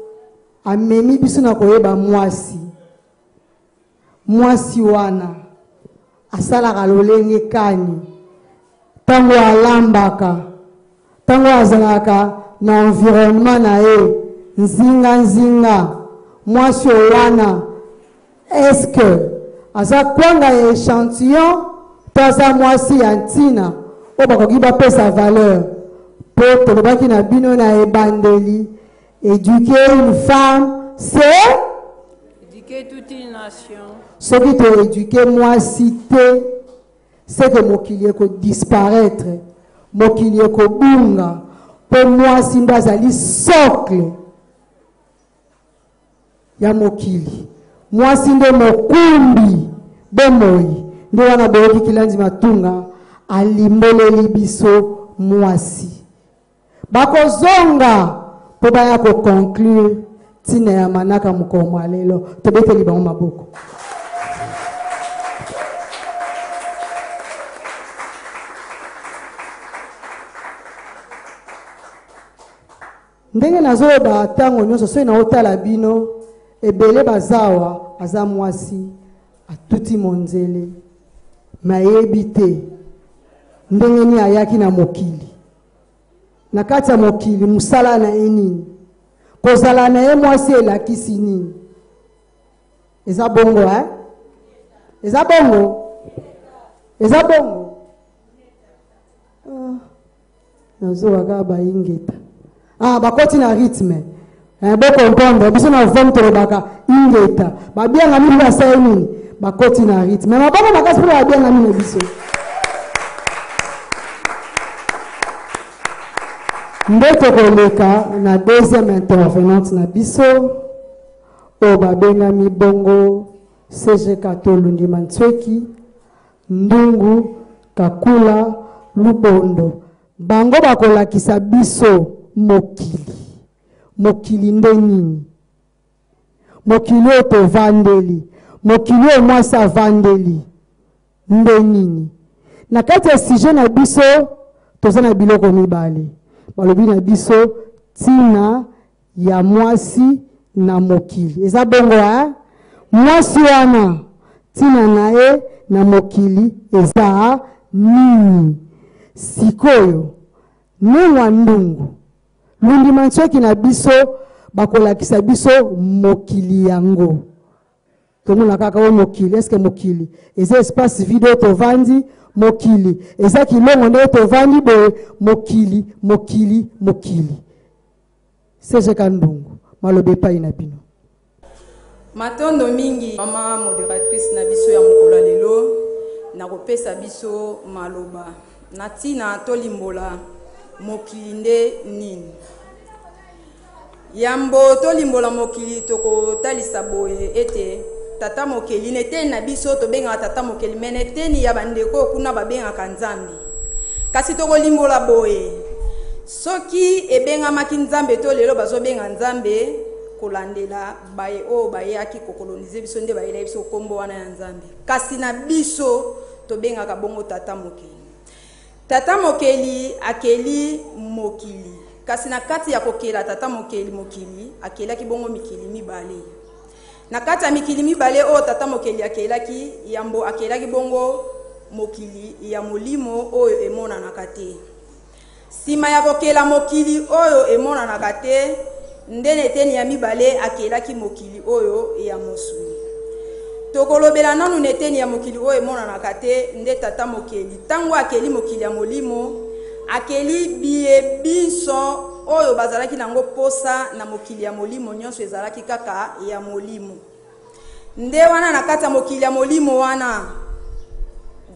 Amemi biso na koyeba mwasi. Mwasi wana. Asala kalolenge kani. Tango alambaka. Tango azalaka na environnement na ye nzinga mwasi wana est-ce que aza kwanga échantillon taza mwasi ya ntina o bakoki bapesa valeur po tolobaki na bino na ebandeli éduquer une femme c'est éduquer toute une nation soki to éduquer mwasi te c'est que mokili eko disparaître mokili eko bunga po mwasi ndo azali socle ya mokili mwasi nde mokumbi bomoi nde wana boyoki kilandi matunga alimboleli biso mwasi bakozonga po baya koconclure ntina ya manaka mokolo lelo tobeteli bango maboko. Ndenge nazoba tango nyonso so na otala bino ebele bazawa aza mwasi atuti monzele mayebi te ndenge ni ayaki na mokili na kati ya mokili musala na enini kozala na ye mwasi elakisi nini eza bongo eza bongo nazowaka bayingeta bakoti na rythme bo comprendre biso na vente tolobaka ingeta babianga mini basala nini bakoti na rythme maboko makasi mpo babianga mini biso nde tokoleka na deuxième intervenante na biso oyo babengami bongo CG Tolundi Mantsweki Ndungu Kakula Lubondo bango bakolakisa biso mokili nde nini mokili oyo tovandeli mokili oyo mwasi avandeli nde nini na kati ya sujet na biso toza na biloko mibale balobi na biso ntina ya mwasi na mokili eza bongo mwasi wana ntina na ye na mokili eza nini sikoyo nengwa Ndungu Lundi Mantsweki na biso bakolakisa biso mokili yango tomona kaka o mokili est-ce que mokili eza espace vide tovandi mokili eza kilongo nde tovandi boye mokili CG Ndungu malobe epai na bino matondo mingi mama modératrice na biso ya mokolo lelo na kopesa biso maloba na ntina tolimbola mokili nde nini yambo tolimbola mokili tokotalisa boye ete tata mokili nete na biso tobengaka tata mokili meneteni ya bandeko kuna babengaka nzambi kasi tokolimbola boye soki ebengamaki nzambe to lelo bazobenga nzambe kolandela baye o bayaki kokolonize biso nde bayela biso kombo wana ya nzambe kasi na biso tobengaka bongo tata mokili. Tata mokeli akeli mokili kasi na kati ya kokela tata mokeli akelaki bongo mikili mibale na kati ya mikili mibale o tata mokeli akelaki yambo akelaki bongo mokili ya molimo oyo emonanaka te sima ya kokela mokili oyo emonanaka te ndene teni ya mibale akelaki mokili oyo ya mosuni tokolobela nanu neteni ya mokili oyo emonanaka te nde tata mokeli ntango akeli mokili ya molimo akeli biye biso oyo bazalaki nango posa na mokili ya molimo nyonso ezalaki kaka ya molimo nde wana na kati ya mokili ya molimo wana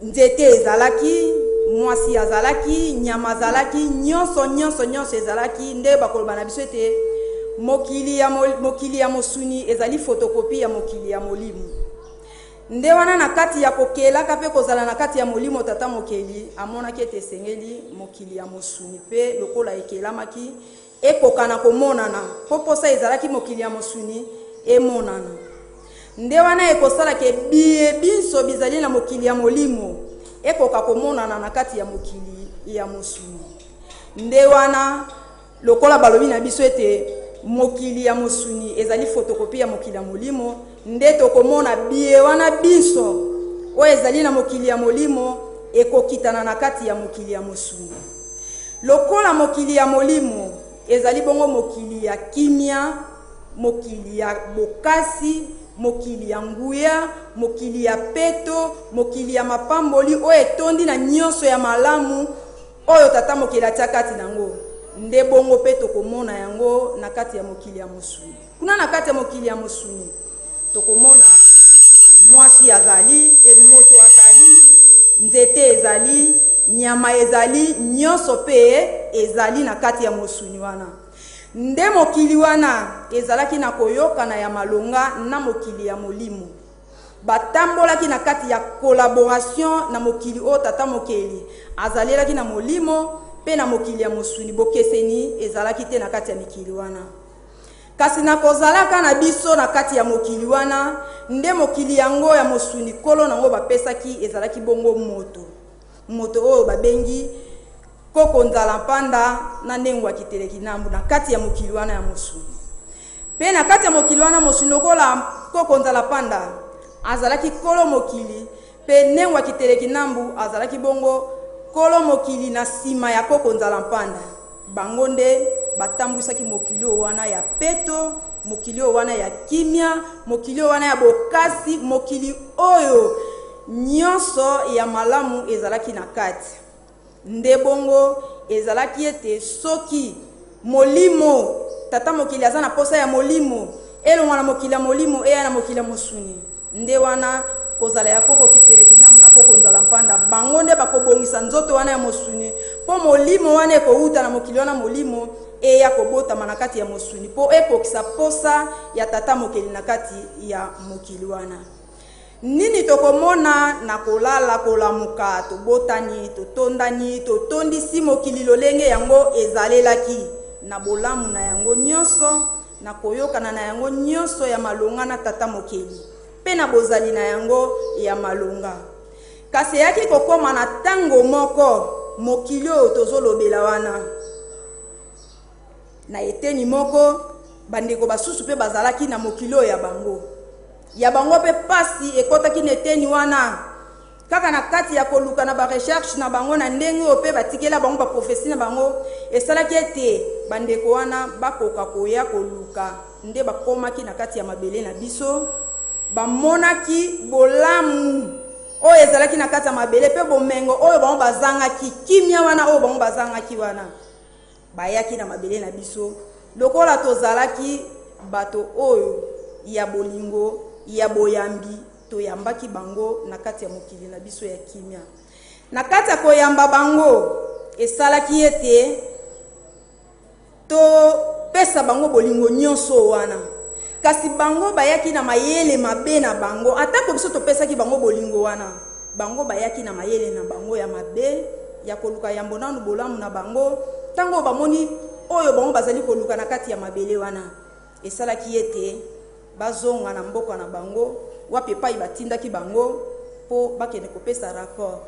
nzete ezalaki mwasi azalaki nyama azalaki nyonso ezalaki nde bakoloba na biso ete mokili ya mosuni ezali fotokopi ya mokili ya molimo nde wana na kati ya kokelaka mpe kozala na kati ya molimo tata mokeli amonaki ete esengeli mokili ya mosuni mpe lokola ekelamaki ekokana komonana mpo posa ezalaki mokili ya mosuni emonana nde wana ekosalaka biye biso bizali na mokili ya molimo ekoka komonana na kati ya mokili ya mosuni nde wana lokola balobi na biso ete mokili ya mosuni ezali fotokopi ya mokili ya molimo nde tokomona biye wana biso oyo ezali na mokili ya molimo ekokitana na kati ya mokili ya mosuni lokola mokili ya molimo ezali bongo mokili ya kimia mokili ya bokasi mokili ya nguya mokili ya peto mokili ya mapamboli oyo etondi na nyonso ya malamu oyo tata mokili atia kati nango nde bongo pe tokomona yango na kati ya mokili ya mosuni kuna na kati ya mokili ya mosuni tokomona mwasi azali emoto azali nzete ezali nyama ezali nyonso pe ezali na kati ya mosuni wana nde mokili wana ezalaki na koyokana ya malonga na mokili ya molimo batambolaki na kati ya collaboration na mokili oyo tata mokeli azalelaki na molimo pe na mokili ya mosuni bokeseni ezalaki te na kati ya mikili wana kasi na kozalaka na biso na kati ya mokili wana nde mokili yango ya mosuni kolo nango bapesaki ezalaki bongo moto oyo babengi koko nzala mpanda na ndengwa kiteleki nambu na kati ya mokili wana ya mosuni pe na kati ya mokili wana mosuni lokola koko nzala panda azalaki kolo mokili pe ndengwa kiteleki nambu azalaki bongo kolo mokili na sima ya koko nzala mpanda bango nde batambwisaki mokili wana ya peto mokili wana ya kimia mokili wana ya bokasi mokili oyo nyonso ya malamu ezalaki na kati nde bongo ezalaki ete soki molimo tata mokili aza na posa ya molimo elongwa na mokili ya molimo eya na mokili ya mosuni nde wana kozala ya koko kiteleki namu na koko nzala mpanda bango nde bakobongisa nzoto wana ya mosuni po molimo wana ekouta na mokili wana molimo eya kobotama na kati ya mosuni po ekokisa posa ya tata mokili na kati ya mokili wana nini tokomona na kolala kolamuka tobotani totondani totondisi mokili lolenge yango ezalelaki na bolamu na yango nyonso na koyokana na yango nyonso ya malonga na tata mokeli pe na bozali na yango ya malonga kasi yaki kokoma na tango moko mokili oyo tozolobela wana na eteni moko bandeko basusu pe bazalaki na mokili oyo ya bango pe pasi ekotaki na eteni wana kaka na kati ya koluka na ba recherche na bango na ndenge oyo pe batikela bango ba profesi na bango esalaki ete bandeko wana bakoka koya koluka nde bakomaki na kati ya mabele na biso bamonaki bolamu oyo ezalaki na kati ya mabele pe bomengo oyo bango bazangaki kimia wana oyo bango bazangaki wana bayaki na mabele na biso lokola tozalaki bato oyo ya bolingo ya boyambi toyambaki bango na kati ya mokili na biso ya kimia na kati ya koyamba bango esalaki ete to pesa bango bolingo nyonso wana kasi bango bayaki na mayele mabe na bango atako biso topesaki bango bolingo wana bango bayaki na mayele na bango ya mabe ya koluka yambo nanu bolamu na bango tango bamoni oyo bango bazali koluka na kati ya mabele wana esalaki ete bazonga na mboka na bango wapi pai batindaki bango po bakende kopesa rapport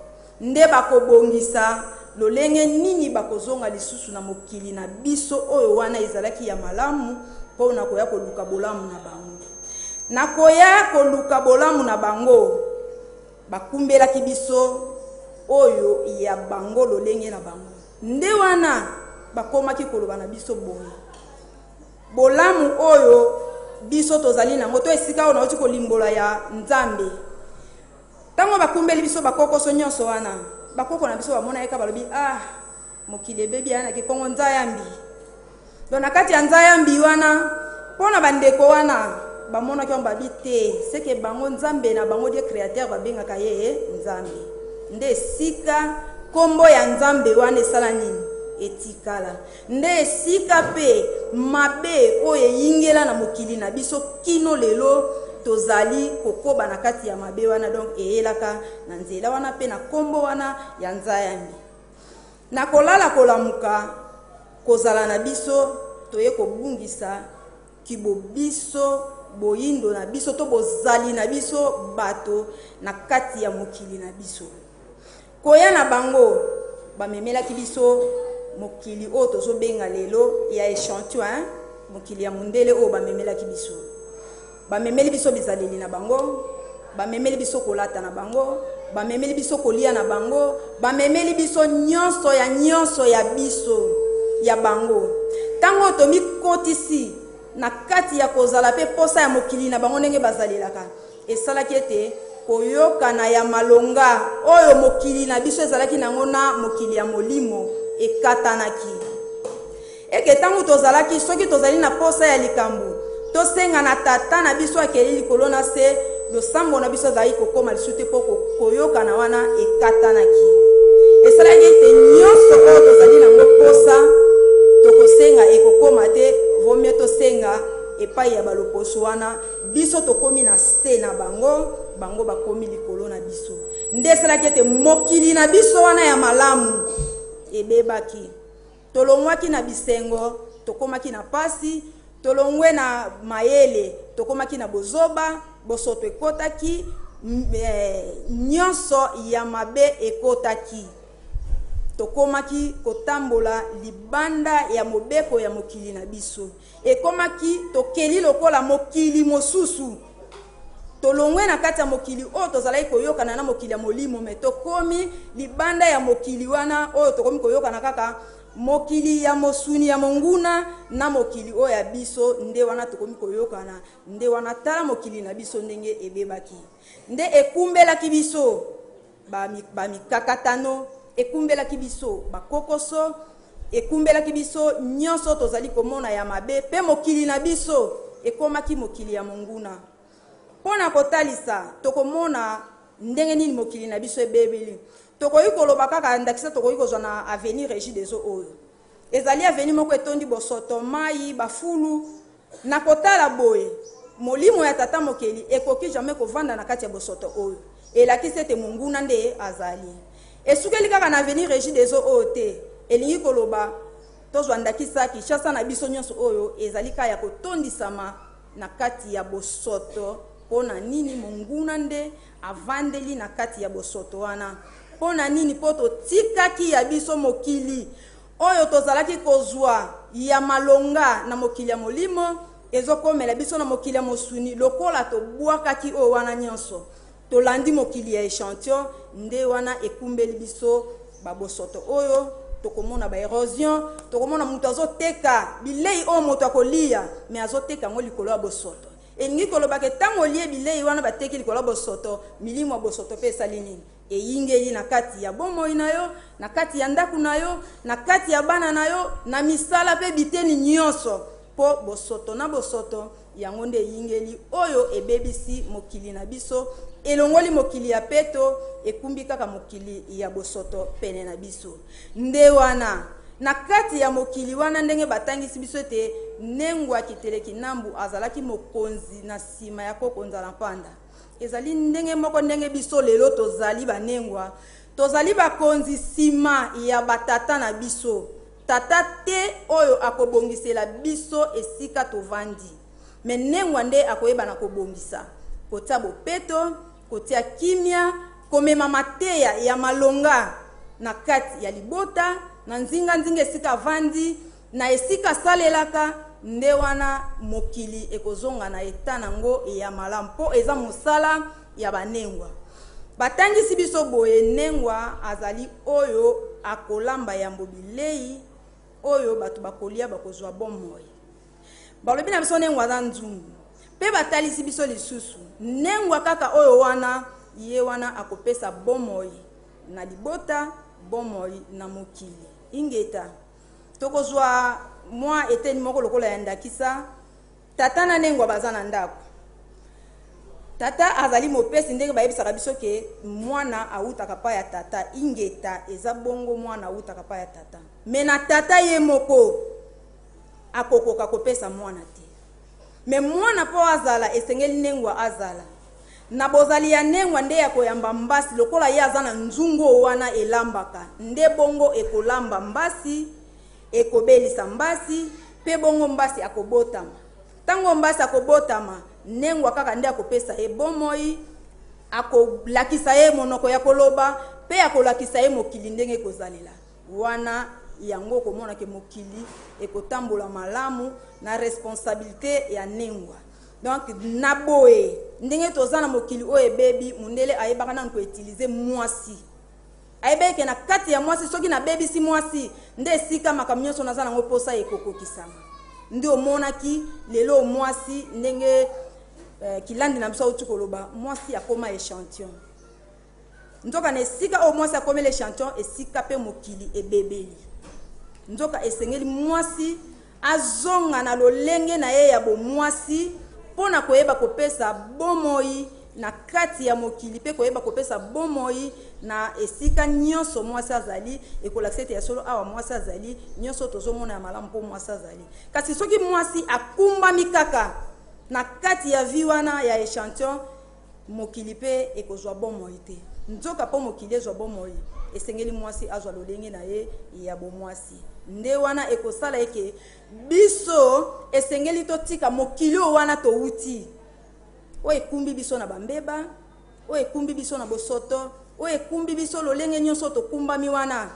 nde bakobongisa lolenge nini bakozonga lisusu na mokili na biso oyo wana ezalaki ya malamu po na koya koluka bolamu na bango na koya koluka bolamu na bango bakumbelaki biso oyo ya bango lolenge na bango nde wana bakomaki koloba na biso boye bolamu oyo biso tozali nango to esika ona oti kolimbola ya nzambe tango bakumbeli biso bakokoso nyonso wana bakoko na biso bamona eka balobi mokili ebebi ana ke kongo nzayambi donc na kati ya nzayambi wana pona bandeko wana bamona ki babi te seke bango nzambe na bango die créateur babengaka ye nzambe nde esika kombo ya nzambe wana esala nini etikala nde esika pe mabe oyo eyingela na mokili na biso kino lelo tozali kokoba na kati ya mabe wana donc eyelaka na nzela wana pe na kombo wana ya nzayambi na kolala kolamuka kozala na biso toye kobungisa kibo biso boyindo na biso to bozali na biso bato na kati ya mokili na biso koya na bango bamemelaki biso mokili oyo tozobenga lelo ya échantillon mokili ya mundele oyo bamemelaki biso bamemeli biso bizaleli na bango bamemeli biso kolata na bango bamemeli biso kolia na bango bamemeli biso nyonso ya biso ya bango tango tomikotisi na kati ya kozala pe posa ya mokili na bango ndenge bazalelaka esalaki ete koyokana ya malonga oyo mokili na biso ezalaki nango na mokili ya molimo ekatanaki eke tango tozalaki soki tozali na posa ya likambo tosenga na tata na biso akeli likolo na se losambo na biso azali kokoma lisusu te mpo koyokana wana ekatanaki esalaki ete nyonso oyo tozali nango posa tokosenga ekokoma te vomie tosenga epai ya baloposo wana biso tokomi na se na bango bakomi likolo na biso nde esalaki ete mokili na biso wana ya malamu ebebaki tolongwaki na bisengo tokomaki na pasi tolongwe na mayele tokomaki na bozoba bosoto ekotaki nyonso ya mabe ekotaki tokomaki kotambola libanda ya mobeko ya mokili na biso ekomaki tokeli lokola mokili mosusu tolongwe na kati ya mokili oyo tozalaki koyokana na mokili ya molimo me tokomi libanda ya mokili wana oyo tokomi koyokana kaka mokili ya mosuni ya monguna na mokili oyo ya biso nde wana tokomi koyokana nde wana tala mokili na biso ndenge ebebaki nde ekumbelaki biso bamikakatano ekumbelaki biso bakokoso ekumbelaki biso nyonso tozali komona ya mabe pe mokili na biso ekomaki mokili ya monguna pona kotalisa tokomona ndenge nini mokili na biso ebebeli tokoyi koloba kaka ndakisa tokoyi kozwa na avenir régie des eaux oyo ezali avenir moko etondi bosoto mai bafulu na kotala boye molimo ya tata mokeli ekoki jamais kovanda na kati ya bosoto oyo elakisi ete monguna nde azali esukeli kaka na avenir régie des eaux oyo te elingi koloba tozwa ndakisa Kinshasa na biso nyonso oyo ezali kaka ya kotondisama na kati ya bosoto pona nini monguna nde avandeli na kati ya bosoto wana pona nini po totikaki ya biso mokili oyo tozalaki kozwa ya malonga na mokili ya molimo ezokomela biso na mokili ya mosuni lokola tobwakaki oyo wana nyonso tolandi mokili ya échantillon nde wana ekumbeli biso babosoto oyo tokomona ba érosion tokomona mutu azoteka bilei oyo moto akolia me azoteka ngo likolo ya bosoto elingi kolobaka ntango olie bilei wana bateki likolo ya bosoto milimo ya bosoto mpe esali nini eyingeli na kati ya bomoi na yo na kati ya ndaku na yo na kati ya bana na yo na misala mpe biteni nyonso mpo bosoto na bosoto yango nde eyingeli oyo ebebisi mokili na biso elongoli mokili ya peto ekumbi kaka mokili ya bosoto pene na biso nde wana na kati ya mokili wana ndenge batangisi biso ete nengwa kiteleki nambu azalaki mokonzi na nsima ya kokonza na mpanda ezali ndenge moko ndenge biso lelo tozali banengwa tozali bakonzi nsima ya batata na biso tata te oyo akobongisela biso esika tovandi me nengwa nde akoyeba na kobongisa kotia bopeto kotia kimia komema mateya ya malonga na kati ya libota na nzinga esika vandi na esika salelaka nde wana mokili ekozonga na eta nango ya malamu mpo eza mosala ya banengwa batangisi biso boye nengwa azali oyo akolamba yambo bilei oyo bato bakolia bakozwa bomoi balobi na biso nengwa aza nzungu pe batalisi biso lisusu nengwa kaka oyo wana ye wana akopesa bomoi na libota bomoi na mokili ingeta tokozwa mwa eteni moko lokola ya ndakisa tata na nengwa baza na ndako tata azali mopesi ndenge bayebisaka biso ke mwana awutaka pa ya tata ingeta eza bongo mwana awutaka pa ya tata me na tata ye moko akokoka kopesa mwana te me mwana po azala esengeli nengwa azala na bozali ya nengwa nde ya koyamba mbasi lokola ye aza na nzungu wana elambaka nde bongo ekolamba mbasi ekobelisa mbasi pe bongo mbasi akobotama tango mbasi akobotama nengwa kaka nde akopesa ye bomoi akolakisa ye monoko ya koloba pe akolakisa ye mokili ndenge ekozalela wana yango komona ke mokili ekotambola malamu na responsabilité ya nengwa donc naboye ndenge tozana mokili o ebebi mundele ayebaka na ko utiliser mwasi ayebeke na kati ya mwasi soki na bebi si mwasi nde sika makamnyoso nazana ngo posa ekokokisama ndi omonaki lelo mwasi ndenge kilandi na biso utukoloba mwasi akoma échantillon nzoka na esika o mwasi akoma l'échantillon esika pe mokili ebebeli nzoka esengeli mwasi azonga na lolenge na ye ya bomwasi pona koyeba kopesa bomoi na kati ya mokili pe koyeba kopesa bomoi na esika nyonso mwasi azali ekolakisete ya solo awa mwasi azali nyonso tozomona ya malamu po mwasi azali kasi soki mwasi akumbami kaka na kati ya vie wana ya échantillon mokili pe ekozwa bomoi te nzoka po mokili ezwa bomoi esengeli mwasi azwa lolenge na ye ya bomwasi nde wana ekosala eke biso esengeli totika mokili wana touti o ekumbi biso na bambeba o ekumbi biso na bosoto o ekumbi biso lolenge nyonso tokumbami wana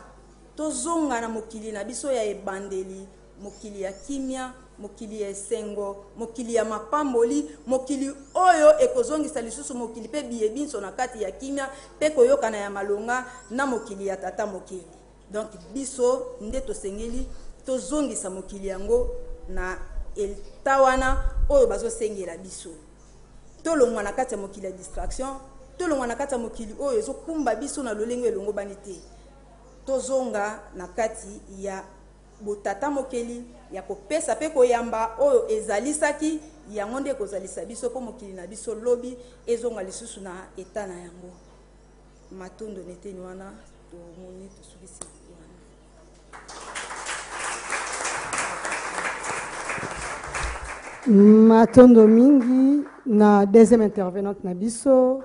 tozonga na mokili na biso ya ebandeli mokili ya kimia mokili ya esengo mokili ya mapamboli mokili oyo ekozongisa lisusu mokili pe biyebinso na kati ya kimia pe koyokana ya malonga na mokili ya tata mokili donc biso nde tosengeli tozongisa mokili yango na eltawana oyo bazosengela biso tolongwa na kati ya mokili ya distraction tolongwa na kati ya mokili oyo ezokumba biso na lolenge elongo bani te tozonga na kati ya botata mokili ya kopesa pe koyamba oyo ezalisaki yango nde kozalisa biso po mokili na biso lobi ezonga lisusu na eta na yango matondo neteni wana tomoni tosukisi matondo mingi na deuxième intervenante na biso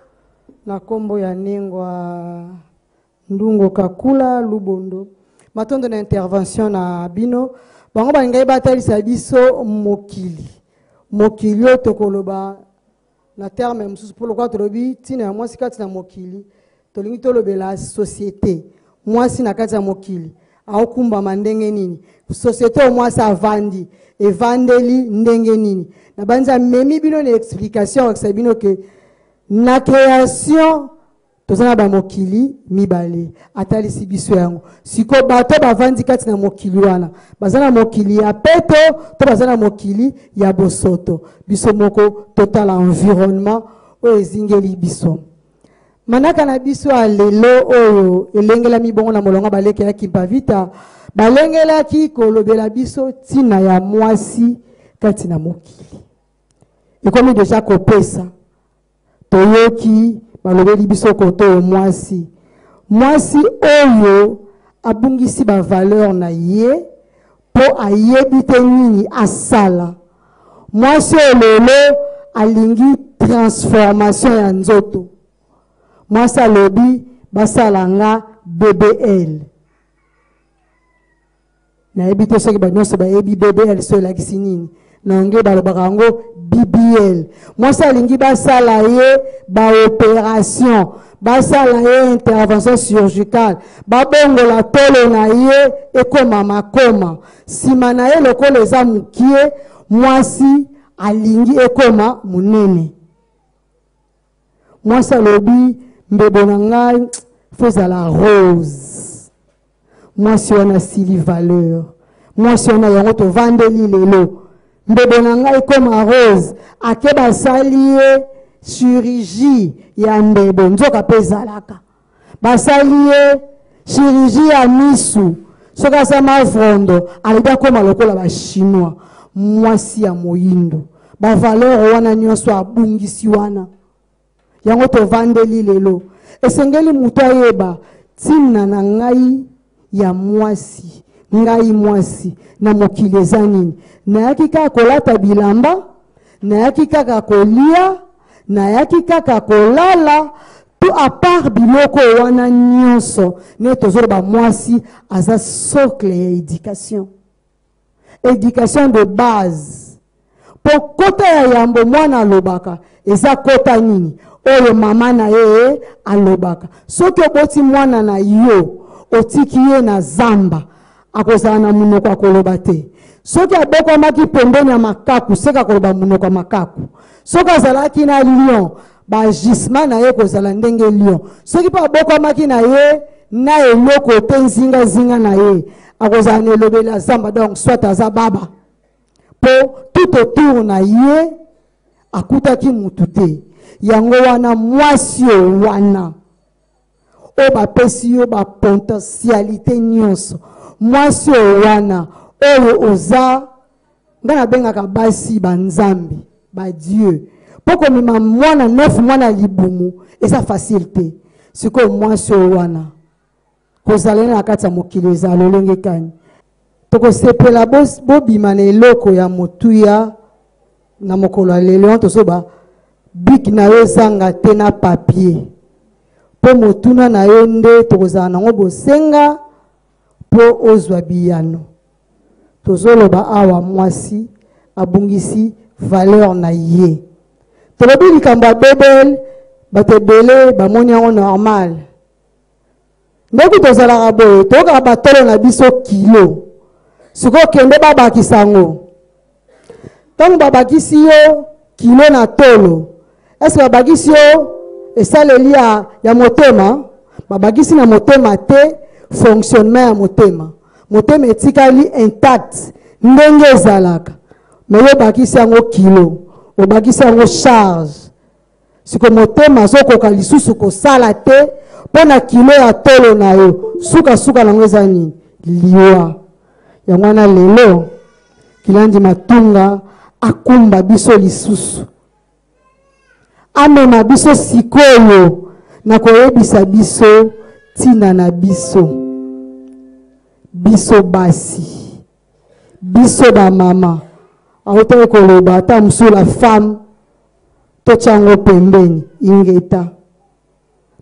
na kombo ya nengwa Ndungo Kakula Lubondo matondo na intervention na bino bango balingai batalisa biso mokili tokoloba na terme msusu pour lokwa tolobi tina ya mwasi kati na mokili tolingi tolobela société mwasi na kati ya mokili aokumba mandenge nini société o mwasi avandi evandeli ndenge nini na banza memi bino na explication akisa bino ke na création tozana ba mokili mibale atalisi biso yango siko bato bavandi kati na mokili wana bazana mokili ya peto to bazana mokili ya bosoto biso moko total environnement o ezingeli biso manaka na biso alelo oyo elengela mibongo na molonga baleke ya kimpavita balengela ki kolobela biso tina ya mwasi kati na mokili ekomi deja kopesa toyoki balobeli biso koto mwasi oyo abungisi ba valeur na ye po ayebi te nini asala mwasi lelo alingi transformation ya nzoto mwasi alobi basala nga BBL nayebi te soki banyonso bayebi BBL so elakisi nini nange balobaka yango BBL mwasi alingi basala ye baopération basala ye intervention chirurgicale babongola tolo na ye ekoma makoma nsima na ye lokola eza mokie mwasi alingi ekoma monene mwasi alobi mbebo na ngai fozala rose mwasi wana sili valeur mwasi wana yango tovandeli lelo Mbebo na ngai koma Rose ake basali ye chirurgie ya mbebo nzoka pe ezalaka basali ye chirurgie ya misu soki asama vrondo aleki akoma lokola bachinois mwasi ya moyindo bavaleur wana nyonso abungisi wana yango tovandeli lelo esengeli moto ayeba ntina na ngai ya mwasi ngai mwasi na mokili eza nini nayaki kaka kolata bilamba nayaki kaka kolia nayaki kaka kolala to apart biloko wana nyonso ne tozoloba mwasi aza socle ya éducation de base po kota ya yambo mwana alobaka eza kota nini oyo mama na ye alobaka soki oboti mwana na yo otiki ye na zamba akozala na munoko akoloba te soki abokwamaki pembeni ya makaku seka koloba munoko ya makaku soki azalaki na lion bagisma na ye kozala ndenge lion soki mpe abokwamaki na ye na eloko te nzingazinga na ye akozala na elobeli ya zamba donc soit aza baba po tout autour na ye akutaki mutu te yango wana mwasi o wana o bapesi yo bapotentialité nyonso mwasi o wana oyo oza nga nabengaka basi banzambe badieu po komema mwana 9 mwana libumu eza facile te sikoyo mwasi o wana kozala na kati ya mokili eza lolenge kani tokosepela bobima na eloko ya motuya na mokolo ya lelo tosoba bik na yo ezanga te na papier po motuna na yo nde tokozala nango bosenga po ozwa biyano tozoloba awa mwasi abungisi valeur na ye tolobi likambo ya bebel bato ebele bamoni yango normal ndeko tozalaka boye tokaka batolo na biso kilo sikoyo kende babakisa yango ntango babakisi yo kilo na tolo eske babakisi yo esaleli ya motema babakisi na motema te fonctionnement ya motema motema etikali intact ndenge ezalaka me yo obakisi yango kilo obakisi yango charge siko motema azokoka lisusu kosala te mpo na kilo ya tolo na yo sukasuka nango eza nini liwa yango wana lelo kilandi matunga akumba biso lisusu amema biso sikoyo na koyebisa biso ntina na biso biso basi biso bamama autaki koloba ata mosusu la femme totyango pembeni ingeta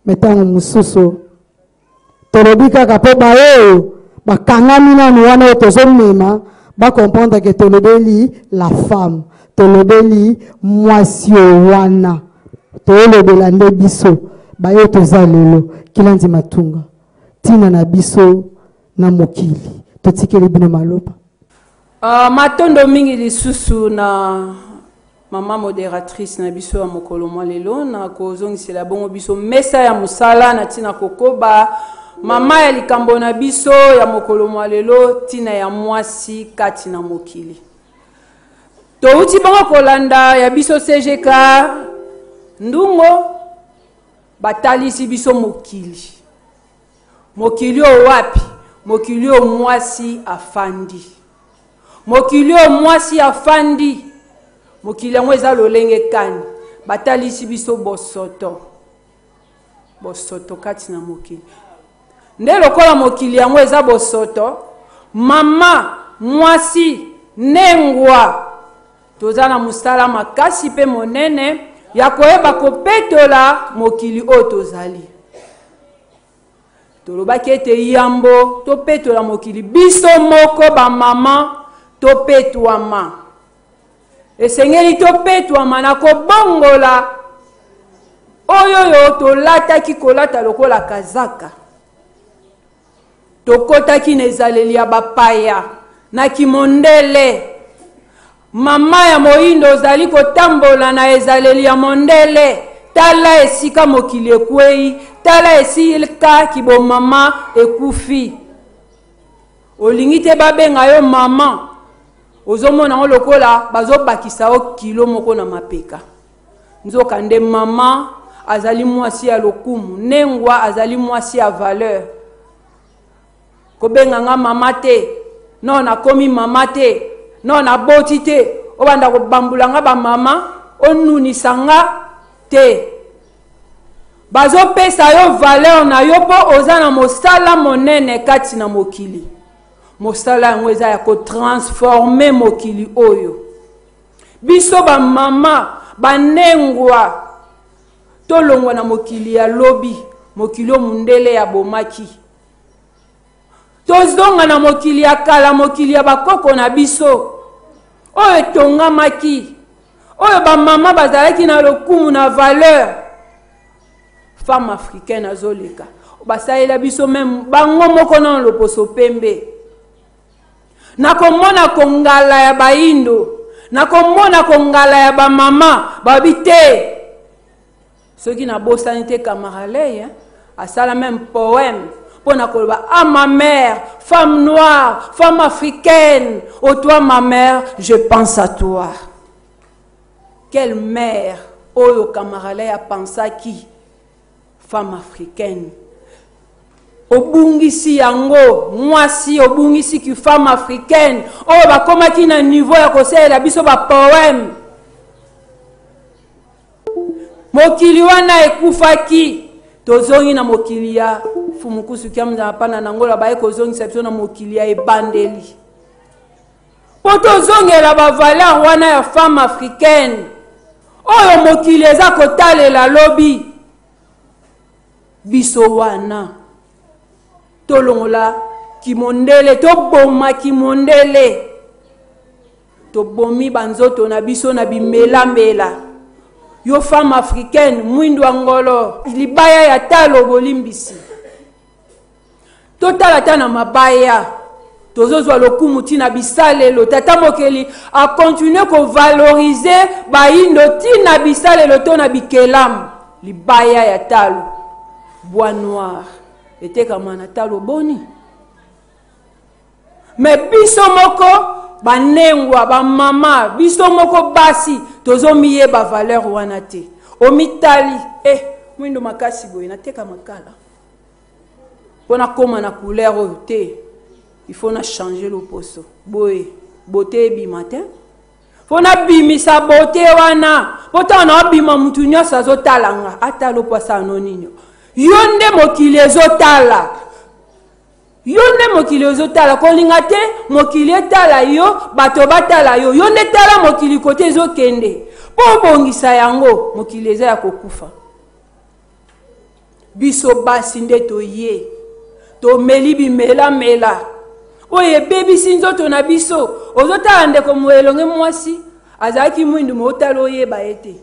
me ntango mosusu tolobi kaka mpo baoyo bakangami nanu wana oyo tozomema bakomprendre ke tolobeli la femme tolobeli mwasi o wana tolobela nde biso bayo toza lelo kilandi matunga ntina na biso na mokili totikeli bino maloba matondo mingi lisusu na mama modératrice na biso ya mokolo mwa lelo na kozongisela bongo biso mesa ya mosala na ntina kokoba mama ya likambo na biso ya mokolo mwa lelo ntina ya mwasi kati na mokili touti bongo kolanda ya biso CGK ndungo batalisi biso mokili mokili o wapi mokili o mwasi afandi mokili o mwasi afandi mokili yango eza lolenge kani batalisi biso bosoto kati na mokili nde lokola mokili yango eza bosoto mama mwasi nengwa toza na mosala makasi mpe monene ya koyeba kopetola mokili oyo tozali tolobaki ete yambo topetola mokili biso moko bamama topetwama esengeli topetwama na kobongola oyoyo tolataki kolata lokola kazaka tokotaki na ezaleli ya bapaya na kimondele mama ya moyindo ozali kotambola na ezaleli ya mondele tala esika mokili ekwei tala esika kibomama ekufi olingi te babenga yo mama ozomona ngo lokola bazobakisa o kilo moko na mapeka. Nzoka nde mama azali mwasi ya lokumu, nengwa azali mwasi ya valeur. Kobenga nga mama te, non nakomi mama te, non naboti te, obanda kobambula nga ba mama, onunisa nga te. Bazo pesa yo valeur na yo po oza na mosala monene kati na mokili. Mosala yango eza ya ko transformer mokili oyo. Biso ba mama banengwa tolongwa na mokili ya lobi, mokili o mundele ya bomaki. Tozonga na mokili ya kala, mokili ya bakoko na biso oyo tongamaki, oyo ba mama bazalaki na lokumu na valeur. Femme africaine azoleka basalela biso même bango moko na loposo pembe. Nakomona kongala ya baindo, nakomona kongala ya ba mama babite. Ceux qui na bosani te Kamaralei asala même poème pour na koloba ah ma mère, femme noire, femme africaine, oh toi ma mère, je pense à toi. Quelle mère oyo Kamaralei a pensé à qui? Femme africaine. Obungisi yango, mwasi obungisi ki femme africaine. Oh bakoma ki na niveau ya kosela biso ba poème. Mokili wana ekufaki. Tozongi na mokili ya fumukusu kiamza hapana nangola bae kozongi sepso na mokili ya ebandeli. Po tozongela ba valeur wana ya femme africaine. Oyo mokili eza kotalela lobi. Biso wana tolongola kimondele, toboma kimondele, tobomi banzoto na biso na bimela mela. Yo femme africaine mwindu angolo libaya ya talo bolimbisi totala tana mabaya tozozwa lokumu tina bisalelo tata mokeli a continuer ko valoriser baindo tina bisalelo to na bikelamu libaya ya talo bois noir était comme na talo boni. Mais biso moko banengwa ba mama biso moko basi tozomiye ba valeur wana te omitali mwindo makasi boye na teka makala pona koma na couleur oyo te. Il faut na changer le poso boye beauté bi matin faut na bimisa beauté wana pota na bima mutu nyosa zotalanga atalo posa noninyo yonde mokili ezotala. Yonde mokili ezotala kolinga te mokili etala yo bato batala yo yonde tala mokili kote ezokende po bongisa yango mokili eza ya kokufa. Biso basi nde toye tomeli bimela mela oye baby sinzoto na biso ozotala ndeko mwelonge mwasi azaki mwindu motala oyeba ete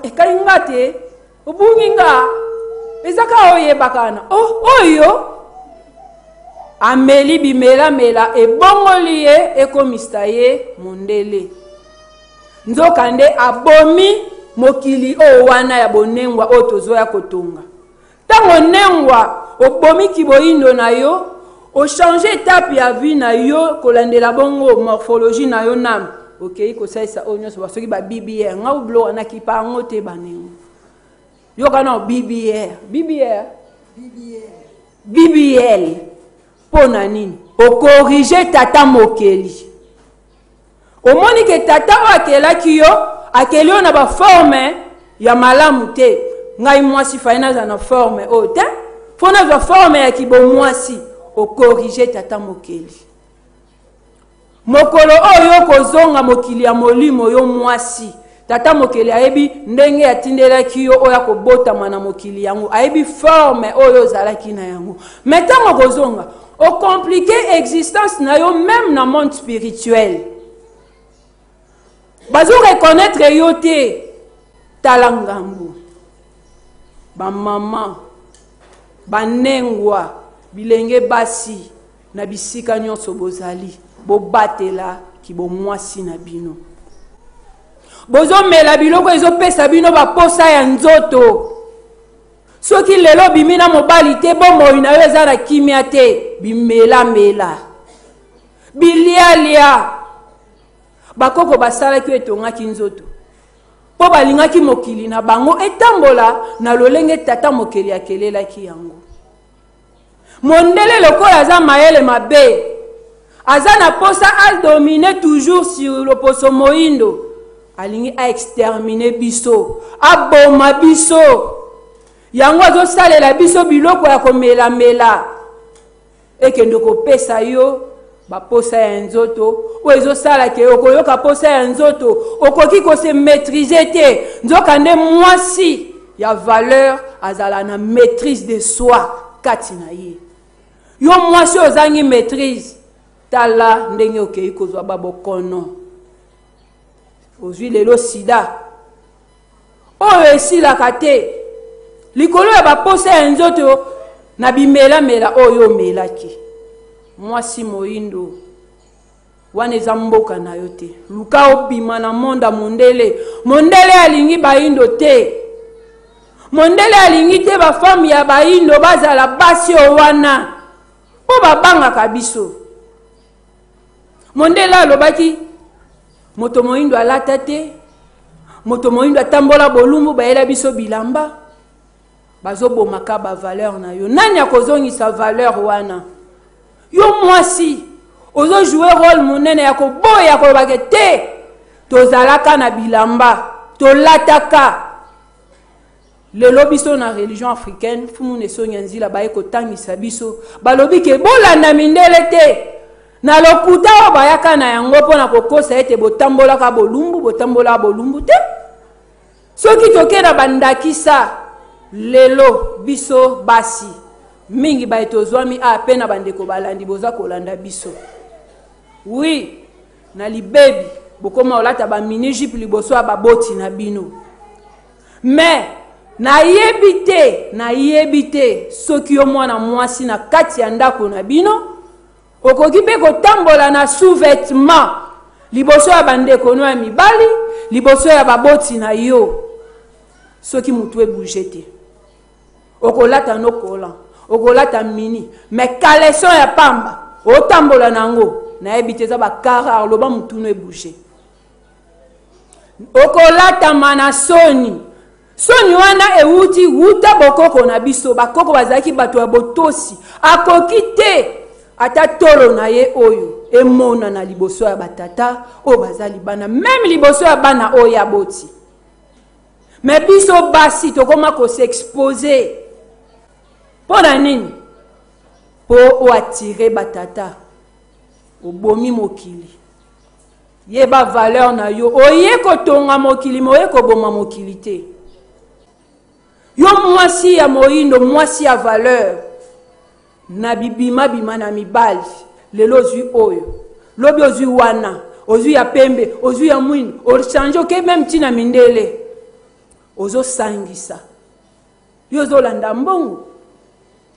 ekalinga te obunginga ezaka oyeba kana oyo ameli bimela mela ebongoli ye ekomista ye mondele. Nzoka nde abomi mokili o wana ya bonengwa o tozoya kotonga. Tango nengwa obomi kiboindo na yo o changer étape ya vie na yo kolandela bongo morphologie na yo nam. Okay, ko saisa onyo so basoki ba BBR nga ublo wana kipa ngote banengo. Yo kana BBL pona nini o corriger tata mokeli omoni ke tata akela kiyo akeli na ba forme ya malamu te ngai mwasi faina za na forme o te fona za forme ya kibo mwasi o corriger tata mokeli mokolo oyo kozonga mokili ya molimo yo mwasi tata mokeli ayebi ndenge atindela kiyo oya kobota mana mokili yango ayebi forme oyo zalaki na yango metango kozonga o compliquer existence na yo même na monde spirituel. Bazo reconnaître yo te talangambu. Ba mama banengwa bilenge basi na bisika nyonso bozali bobatela ki bo mwasi na bino. Bozo mela biloko ezopesa bino ba posa ya nzoto. Soki lelo bimina mobali te bomoi na yo eza na kimia te bimela mela bilia bakoko basalaki etongaki nzoto po balingaki mokili na bango etambola na lolenge tata mokeli akelelaki yango. Mondele lokola aza mayele mabe aza na posa a dominer toujours sur le poso moindo alingi a exterminer biso a boma biso yango azosalela biso biloko ya komela ekende kopesa yo baposa ya nzoto o ezosala ke okoyoka posa ya nzoto okoki ko se maîtriser te nzoka nde mwasi ya valeur azala na maîtrise de soi kati na ye. Yo mwasi ozangi maîtrise tala ndenge okei kozwa babokono ozwi lelo sida oyo esilaka te likolo ya baposa ya nzoto na bimela oyo omelaki. Mwasi moindo wana eza mboka na yo te luka obima na monda mondele alingi baindo te mondele alingi te bafami ya baindo bazala basi o wana po babangaka biso. Mondele alobaki moto moindo alata te moto moindo atambola bolumbu bayela biso bilamba bazobomaka ba valeur na yo. Nani akozongisa valeur wana? Yo mwasi ozo jouer rôle monene ya koboya kolobake te tozalaka na bilamba tolataka. Lelo biso na religion africaine fumu nesonya nzila baye kotangisa biso balobi ke bolanda mindele te na lokuta o bayaka na yango pona kokosa ete botambolaka bolumbu te. Soki tokena bandakisa lelo biso basi mingi ba etozwami a pena bandeko balandi boza kolanda biso. Oui, na libebi bokoma olata ba mini jupe liboso ya baboti na bino. Mais na yebite soki yo mwana mwasi na kati ya ndako na bino okoki pe kotambola na sous-vêtement liboso ya bandeko no ya mibali liboso ya baboti na yo soki mutu ebouge te okolata no kola okolata mini mais caleçon ya pamba otambola nango na yebite za bakara loba mutu no ebouge okolata manasoni soni wana euti wuta bokoko na biso bakoko bazaki bato ya botosi akoki te ata tolo na ye oyo emona na liboso ya batata o bazali bana même liboso ya bana oyo ya boti. Mais biso basi tokoma ko s'exposer pona nini po o attirer batata obomi mokili yeba valeur na yo oye kotonga mokili moye koboma mokili te. Yo mwasi ya moindo mwasi ya valeur na bibima na mibali lelo zui oyo lobi ozui wana ozui ya pembe ozui ya mwini ochange ke même tina mindele ozo sangisa yo zolanda mbongo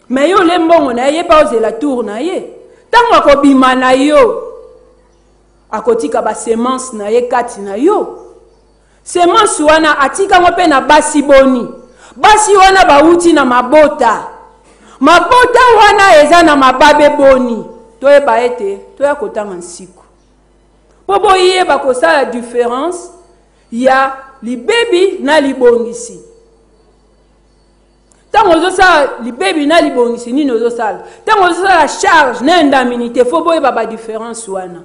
mais yo le mbongo na ye pa ozela tour na ye tango akobima na yo akotika ba semence na ye kati na yo semence wana atika ngo pe na basi boni basi wana bauti na mabota wana eza na mababe boni toyeba ete toya kotanga nsiku po boyeba kosala différence ya libebi na libongisi. Tango ozosala libebi na libongisi nini ozosala tango ozosala charge na indemnité fo boyeba ba différence wana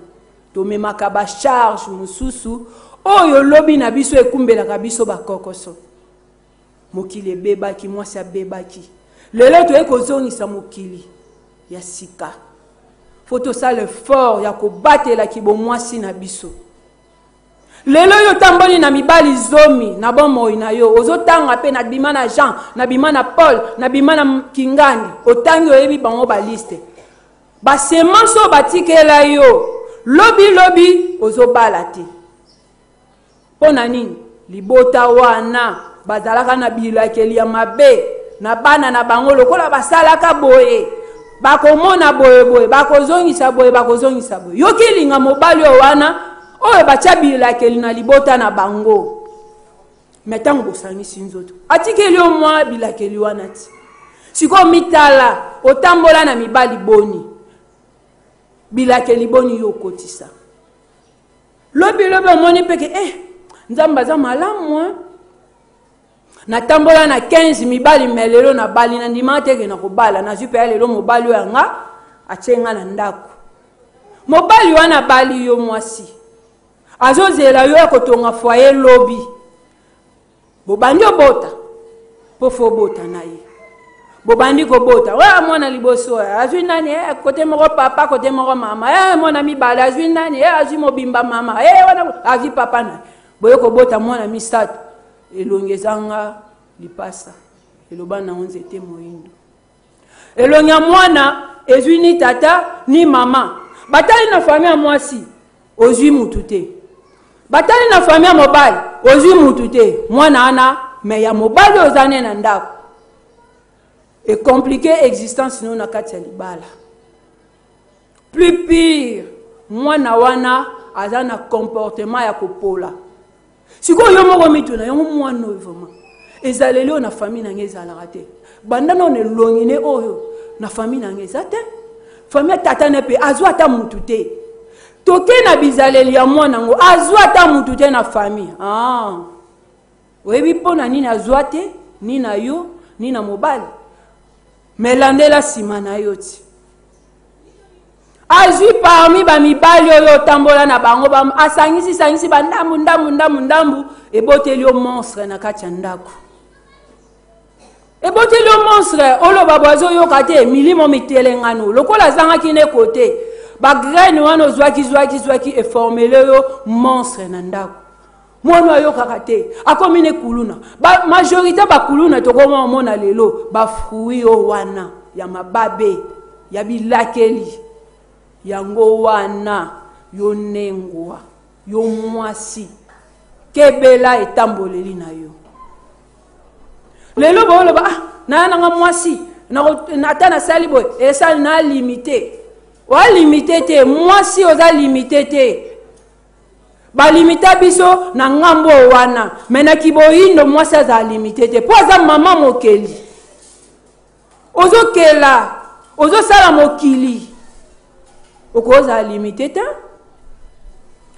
tomemaka ba charge mususu oyo lobi na biso ekumbelaka biso bakokoso mokili ebebaki mwasi abebaki lelo toye kozongisa mokili ya sika fo tosala effort ya kobatela kibomwasi na biso. Lelo yo tamboli na mibali zomi na bomoi na yo ozotanga pe na bima na Jean na bima na Paul na bima na Kingani otangi oyebi bango ba liste ba semence batikela yo lobi ozobala te pona nini libota wana bazalaka na bilakeli ya mabe na bana na bango lokola basalaka boye bakomona boye bakozongisa boye yokilinga mobali wana oyo bacha bilakeli na libota na bango metango bosangisi nzoto atikeli o mwa bilakeli wana ti siko mitala otambola na mibali boni bilakeli boni yo kotisa lobi omoni peke nzambe aza malamu natambola na 15 mibali melelo na bali na ndima teke na kobala na zupe lelo mobali yanga atenga na ndako mobali wana bali yo mwasi azozela yo kotonga foyer lobi bobandi obota po fo bota na ye bobandi ko bota wa mwana liboso azwi nani kote moko papa kote moko mama mwana mibali azwi nani azwi mobimba mama wana azwi papa na boyo ko bota mwana misatu elongezanga lipasa eloba na onzete moindo elonga mwana ezwi ni tata ni mama batali na famille mwasi ozwi mutu te batali na famille mobali ozwi mutu te mwana ana me ya mobali ozane na ndako et compliqué existence nous na kati ya libala plus pire mwana wana aza na comportement ya kopola siko yo moko mituna yo mwana vraiment ezaleli na famille na ngezala te banda na ne longine oyo na famille na ngezate famille tata ne pe azwa ta mutu te toke na bizaleli ya mwana ngo azwa ta mutu te na famille webi pona nini azwa te ni na yo ni na mobali melandela sima na yo ti azwi parmi ba mibali oyo tambola na bango asangisi bandambu eboteli yo monstre na kati ya ndako eboteli yo monstre oloba bwazo yoka te milimo mitelengano lokola zangaki ne kote bagraine wana ozwaki eformele yo monstre na ndako mwana ayokaka te akomi ne kuluna majorité bakuluna tokoma omona lelo bafruit o wana ya mababe ya bilakeli yango wana yo nengwa yo mwasi kebela etamboleli na yo lelo boloba nanga mwasi ata nasali boye esali na limité wa limité te mwasi oza limité te balimita biso na ngambo wana mena kiboyindo mwasi aza limité te po aza mama mokeli ozokela ozosala mokili okoza limité te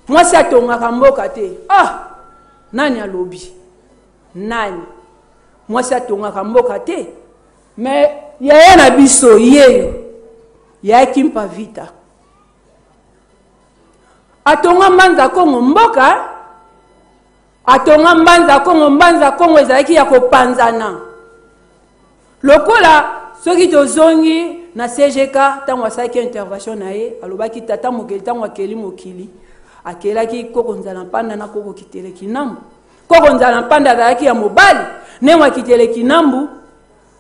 mwasi atongaka mboka te nani alobi nani mwasi atongaka mboka te me yaya na biso yeyo yayaki mpa vita atonga mbanza kongo mboka atonga mbanza kongo ezalaki ya kopanzana lokola soki tozongi na CGK tango asalaki intervention na ye alobaki tata mokeli tango akeli mokili akelaki koko nzala mpanda na koko kiteleki nambu koko nzala mpanda azalaki ya mobali nengo akiteleki nambu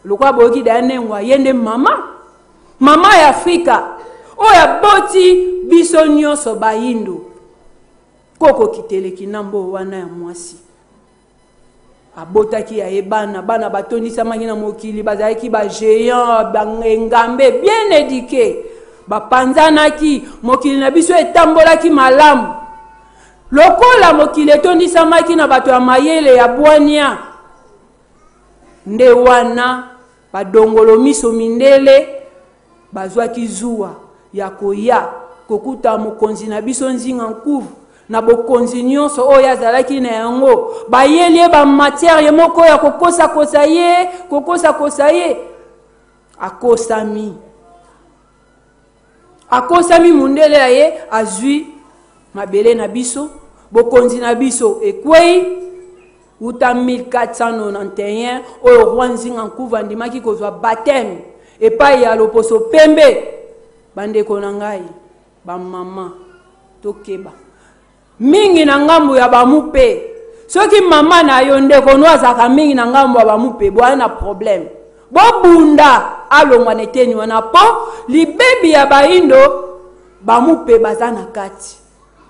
lokwa boyoki daya nengo ayende mama ya Afrika oyo aboti biso nyonso bayindo koko kiteleki nambu wana ya mwasi abotaki ya ebana bana batondisamaki na mokili bazalaki ba géant bangambe bien éduqué bapanzanaki mokili na biso etambolaki malamu lokola mokili etondisamaki na bato ya mayele ya bwania nde wana badongolo miso mindele bazwaki zuwa ya koya kokuta mokonzi na biso nzinga nkuvu na bokonzi nyonso oyo azalaki na yango bayeli ba matière moko ya kokosa ye akosami mundele ya ye azwi mabele na biso bokonzi na biso ekwei uta 1491 oyo roi nzinga nkuvu andimaki kozwa baptême epai ya loposo pembe bandeko na ngai bamama tokeba mingi na ngambo ya bamupe soki mama na yo ndeko no azaka mingi na ngambo ya bamupe bwana na problème bobunda alongwa neteni wana po libebi ya baindo bamupe bazana kati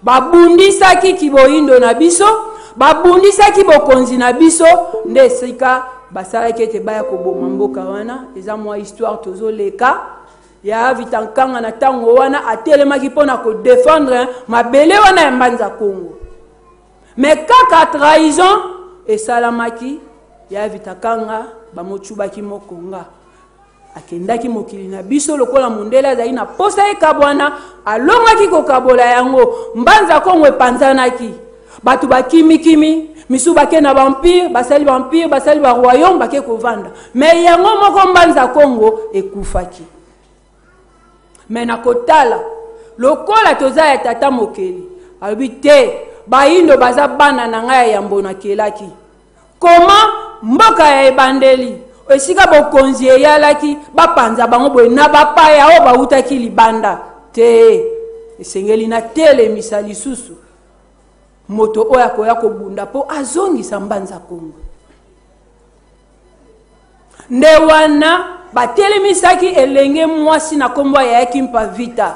babundisaki kiboyindo na biso babundisaki bokonzi na biso nde esika basalaki ete baya koboma mboka wana eza mwa histoire tozoleka ya vitankanga na tango wana atelemaki mpona kodefendre mabele wana ya mbanza Kongo mais kaka trahison esalamaki ya vitakanga bamotubaki mokonga akendaki mokili na biso lokola mondele azali na posa ekabwana alongaki kokabola yango mbanza kongo epanzanaki bato bakimikimi misu bake na vampire basali ba royaume bake kovanda me yango moko mbanza kongo ekufaki me na kotala lokola toza ya tata mokeli alobi te bayindo baza bana na ngai ya yambo nakelaki koma mboka ya ebandeli esika bokonzi eyalaki bapanza bango boye na bapaya oyo bautaki libanda te esengeli na telemisa lisusu moto oyo akoya kobunda mpo azongisa mbanza kongo nde wana batelemisaki elenge mwasi na kombo yayaki mpa vita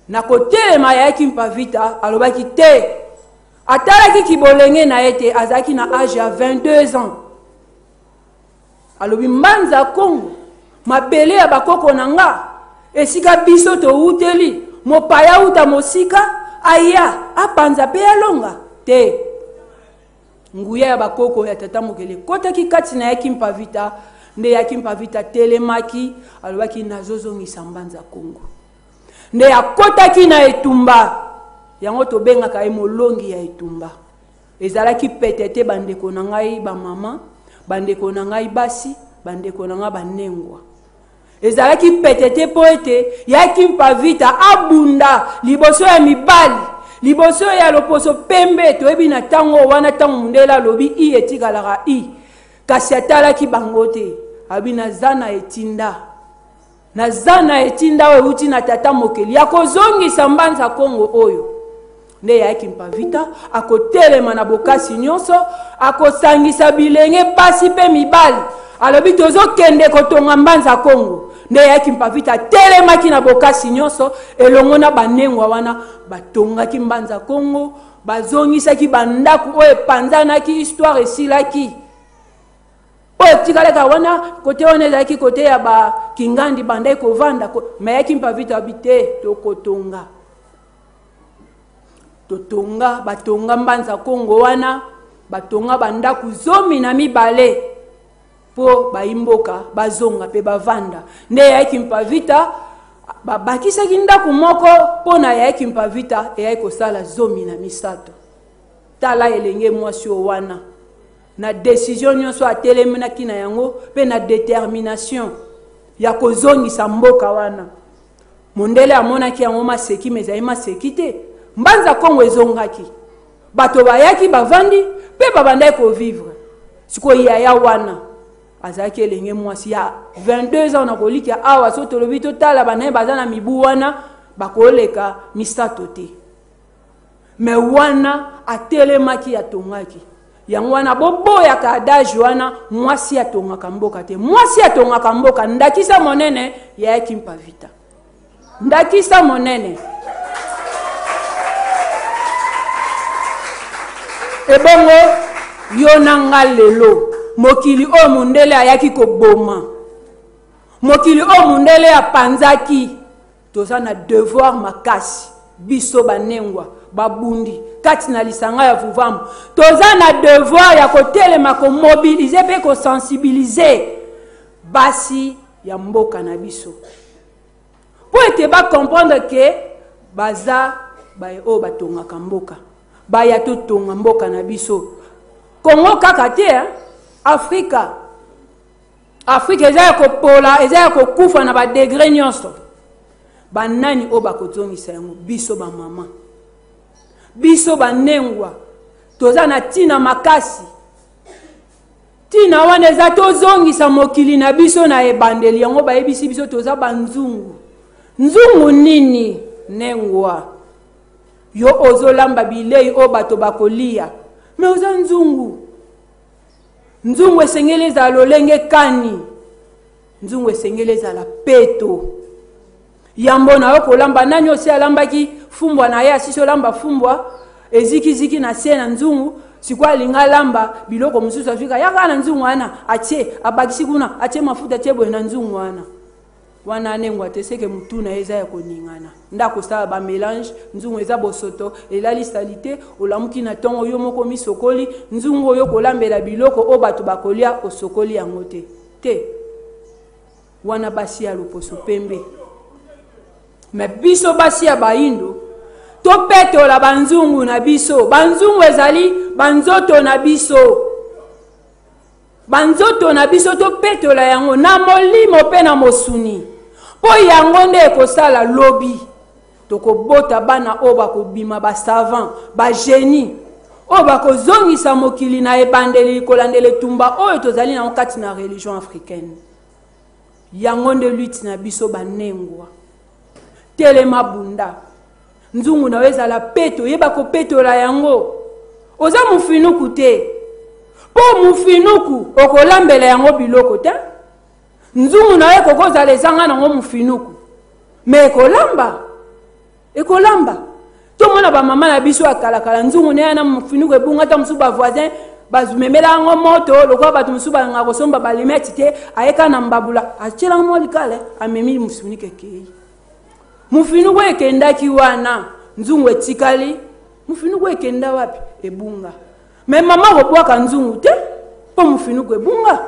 na kotelema yayaki mpa vita alobaki te atalaki kibolenge na ye te azalaki na age ya 22 ans alobi mbanza kongo mabele ya bakoko na nga esika biso touteli mopaya uta mosika aya apanza pe alonga te nguya ya bakoko ya tata mokele kotaki kati na yaki mpa vita nde yaki mpa vita telemaki alobaki nazozongisa mbanza kongo nde akotaki na etumba yango tobengaka ye molongi ya etumba ezalaki pete te bandeko na ngai bamama bandeko na ngai basi bandeko na ngai banengwa ezalaki pete te po ete yaki mpa vita abunda liboso ya mibali liboso ya loposo pembe toyebi na ntango wana ntango mondele alobi i etikalaka i kasi atalaki bango te abi naza na etinda oyo euti na tata mokeli akozongisa mbanza kongo oyo nde yaki mpa vita akotelema na bokasi nyonso akosangisa bilenge basi mpe mibali alobi tozokende kotonga mbanza kongo nde yaki mpa vita telemaki na bokasi nyonso elongo na banengwa wana batongaki mbanza kongo bazongisaki bandaku oyo epanzanaki histoire esilaki oyo tikaleka wana kote wana ezalaki kote ya bakingandi bandai kovanda me yaki mpa vita abi te tokotonga totonga batonga mbanza kongo wana batonga bandaku 12 po baimboka bazonga pe bavanda nde yaki mpa vita babakisaki ndaku moko pona yaki mpa vita eyaki kosala 13 tala elenge mwasi wana na décision nyonso atelemenaki na yango pe na détermination ya kozongisa mboka wana mondele amonaki yango maseki mezali maseki te mbanza kongo ezongaki bato bayaki bavandi pe babandai kovivre sikoyo yaya wana azalaki elenge mwasi ya 22 ans na kolika awa so tolobi totala banaye baza na mibu wana bakoleka misato te me wana atelemaki atongaki yango wana boboyaka adage wana mwasi atongaka mboka te mwasi atongaka mboka ndakisa monene yayaki mpa vita ndakisa monene ebongo yo nanga lelo mokili o mundele ayaki koboma mokili o mundele apanzaki toza na devoir makasi biso banengwa babundi kati na lisanga ya vuvamu toza na devoir ya kotelema komobilize pe kosensibilize basi ya mboka na biso po ete bacomprendre ke baza baye oyo batongaka mboka baya totonga mboka na biso kongo kaka te afrika eza ya kopola eza ya kokufa na badegre nyonso banani oyo bakozongisa yango biso bamama biso banengwa toza na ntina makasi ntina wana eza tozongisa mokili na biso na ebandeli yango bayebisi biso toza banzungu nzungu nini nengwa yo ozolamba bilei oyo bato bakolia me oza nzungu nzungu esengeli ezala lolenge kani nzungu esengeli ezala peto yambo na yo kolamba nani osi alambaki fumbwa na ye asisi olamba fumbwa ezikiziki na se na nzungu sikwa alinga lamba biloko mosusu afika yaka na nzungu wana atie abakisi kuna atie mafuta atie boye na nzungu wana anengwa te seke mutuna eza ya koningana ndako sala ba mélange nzungu eza bosoto elali salite olamuki na tongo yo moko misokoli nzungu oyo kolambela biloko o bato bakolia osokoli yango te wana basi ya loposo pembe. Me biso basi ya baindo to petola banzungu na biso. Banzungu ezali banzoto na biso. Banzoto na biso to petola yango na molimo pe na mosuni. Po yango nde ekosala lobi. Toko bota bana o bakobima ba savant, ba génie. O bakozongisa mokili na ebandeli kolandele tumba oyo tozali na kati na religion africaine. Yango nde lutte na biso banengwa. Telema bunda. Nzungu na weza la peto yeba ko petola yango. Oza mufinuku te. Po mufinuku okolambela yango biloko te. Nzungu na we kokoza lezanga nango mufinuku. Me ekolamba. Ekolamba. To mona ba mama na biso akalakala nzungu ne na mufinuku ebunga ta musuba voisin bazumemela ngo moto lokwa batu musuba ngako somba balimeti te ayeka na mbabula achela mo likale amemi musunike kei. Mufinuku ekendaki wana nzungu etikali mufinuku ekenda wapi ebunga. Me mama robwaka nzungu te po mufinuku ebunga.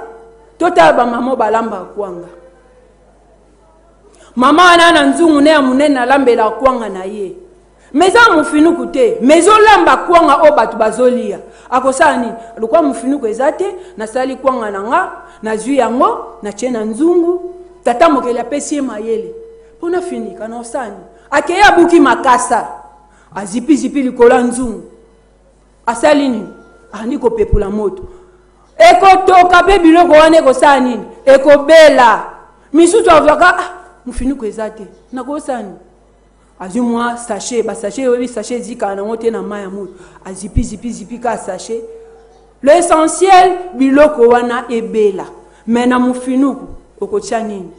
Tota ba mama balamba kwanga. Mama wana nzungu ne amunene alambela kwanga na ye. Meza mufinuku te, mezo lamba kwanga o batu bazolia. Akosala nini? Lokwa mufinuku ezate, na sali kwanga nanga, na zui yango, na chena nzungu, tata mokeli apesi mayele. Pona finika na osani. Akeya buki makasa. Azipi zipi likola nzungu. Asali nini? Andiko pepula moto. Eko toka pe biloko wane kosala nini? Eko bela. Misutu avaka mufinuku ezate. Na kosani. Azumwa sachet, ba sachet oui sachet zika na ngote na maya moto. Azipi ka sachet. L'essentiel biloko wana ebela. Mena mufinuku okotia nini?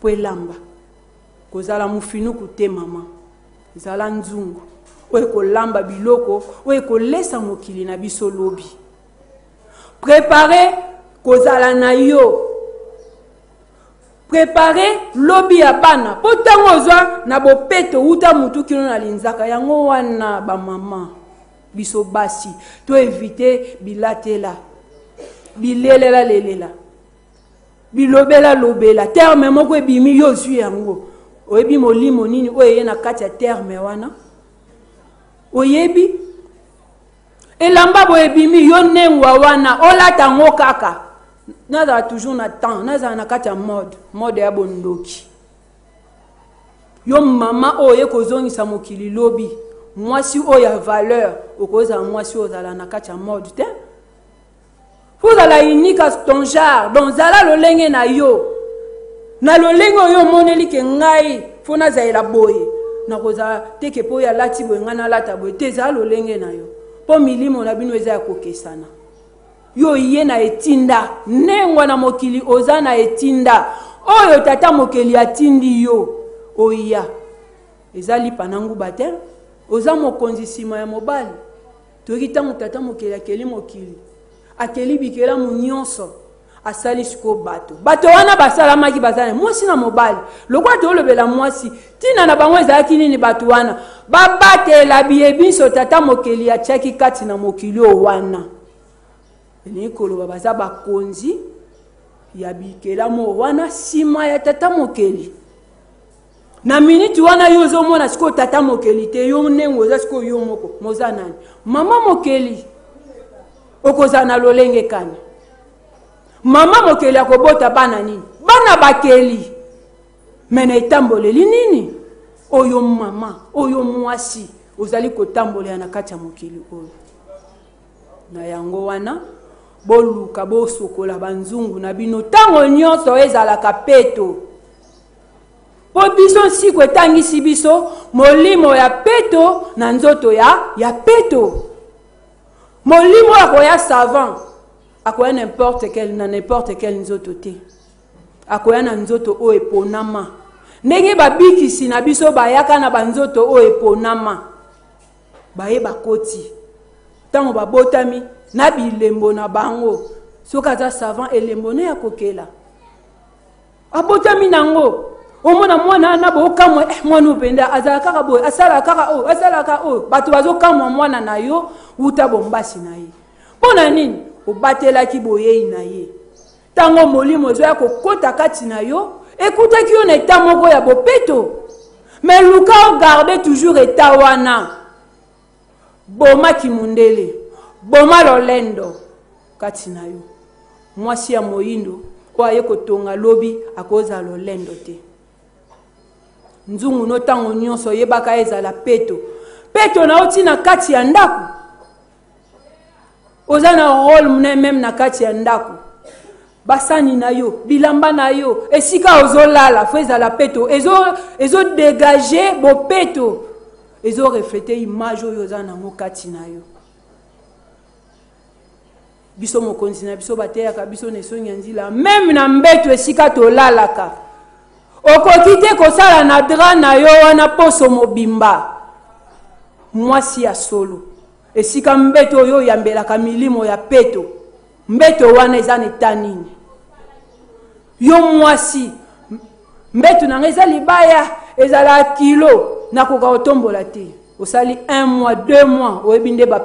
Po elamba. Kozala mufinuku te mama. Zala nzungu. Oye kolamba biloko, oye kolesa mokili na biso lobi. Préparer kozala na yo. Préparer lobi ya bana. Potango ozwa na bopeto uta mutu kino na linzaka yango wana ba mama biso basi to éviter bilatela. Bilelela lelela. Bilobela lobela. Terme moko ebimi yo zwi yango. Oyebi molimo nini oye na kati ya terme wana. Oyebi elamba bo ebimi yo nengwa wana olata ngo kaka. Naza toujours na temps, naza na kati ya mode ya bondoki. Yo mama oye kozongisa mokili lobi, mwasi oya valeur, okoza mwasi ozala na kati ya mode te. Fozala unique à ton genre, donc zala lolenge na yo. Na lolenge oyo moneli ke ngai, fona zaela boye. Na koza teke po ya lati boye ngana lata boye, te zala lolenge na yo. Po milimo na bino eza ya kokesana. Yo iye na etinda nengwa na mokili oza na etinda oyo tata mokeli atindi yo oya ezali panangu bate oza mokonzi sima ya mobali toki tango tata mokeli akeli mokili akeli bikela munyonso asali siko bato wana basalamaki bazana mwasi na mobali lokwa to lobela mwasi tina na bango ezalaki nini bato wana babatela biyebiso tata mokeli atiaki kati na mokili o wana. Nikolo babaza bakonzi ya bikela mo wana sima ya tata mokeli. Na minute wana yozo mona siko tata mokeli te yo nengo za siko yo moko moza nani. Mama mokeli okoza na lolenge kani. Mama mokeli akobota bana nini? Bana bakeli. Mena etamboleli nini? Oyo mama, oyo mwasi ozali kotambolela na kati ya mokeli oyo. Na yango wana boluka bosokola banzungu na bino tango nyonso ezalaka peto. Po biso siko etangisi biso molimo ya peto na nzoto ya peto. Molimo akoya savant akoya n'importe quel nzoto te. Akoya na nzoto o eponama. Ndenge babikisi na biso bayaka na banzoto o eponama. Baye bakoti. Tango babotami na bilembo na bango soka za savant elembo ne ya kokela abotami nango omona mwana na bokamwa mwana upenda azala kaka boy asala kaka bato bazokamwa mwana na yo uta bombasi na ye pona nini obatela ki boye na ye tango molimo zo ya kokota kati na yo Écoutez qu'il y a un état moko ya bopeto. Mais Luka garde toujours état wana. Boma kimundele. Boma lolendo. Katina yo. Moi si ya moyindo. Kwa ye kotonga lobi akoza lolendo te. Nzungu no tango nyonso yebaka ezala peto. Peto na oti na kati ya ndaku. Oza na rôle mune même na kati ya ndaku. Basani na yo, bilamba na yo, esika ozolala, fo ezala peto, ezo dégager bo peto, ezo refléter image oyo oza nango kati na yo. Biso mokonzi na biso bateyaka biso nesongi ya nzila, même na mbeto esika tolalaka. Okoki te kosala na dra na yo wana poso mobimba. Mwasi ya solo. Esika mbeto oyo yambelaka milimo ya peto. Mbeto wana eza neta nini. Yo mwasi. Mbeto nanga eza libaya. Eza la kilo. Nakoka otombola te. Osali 1 mois, 2 mois. Oebinde ba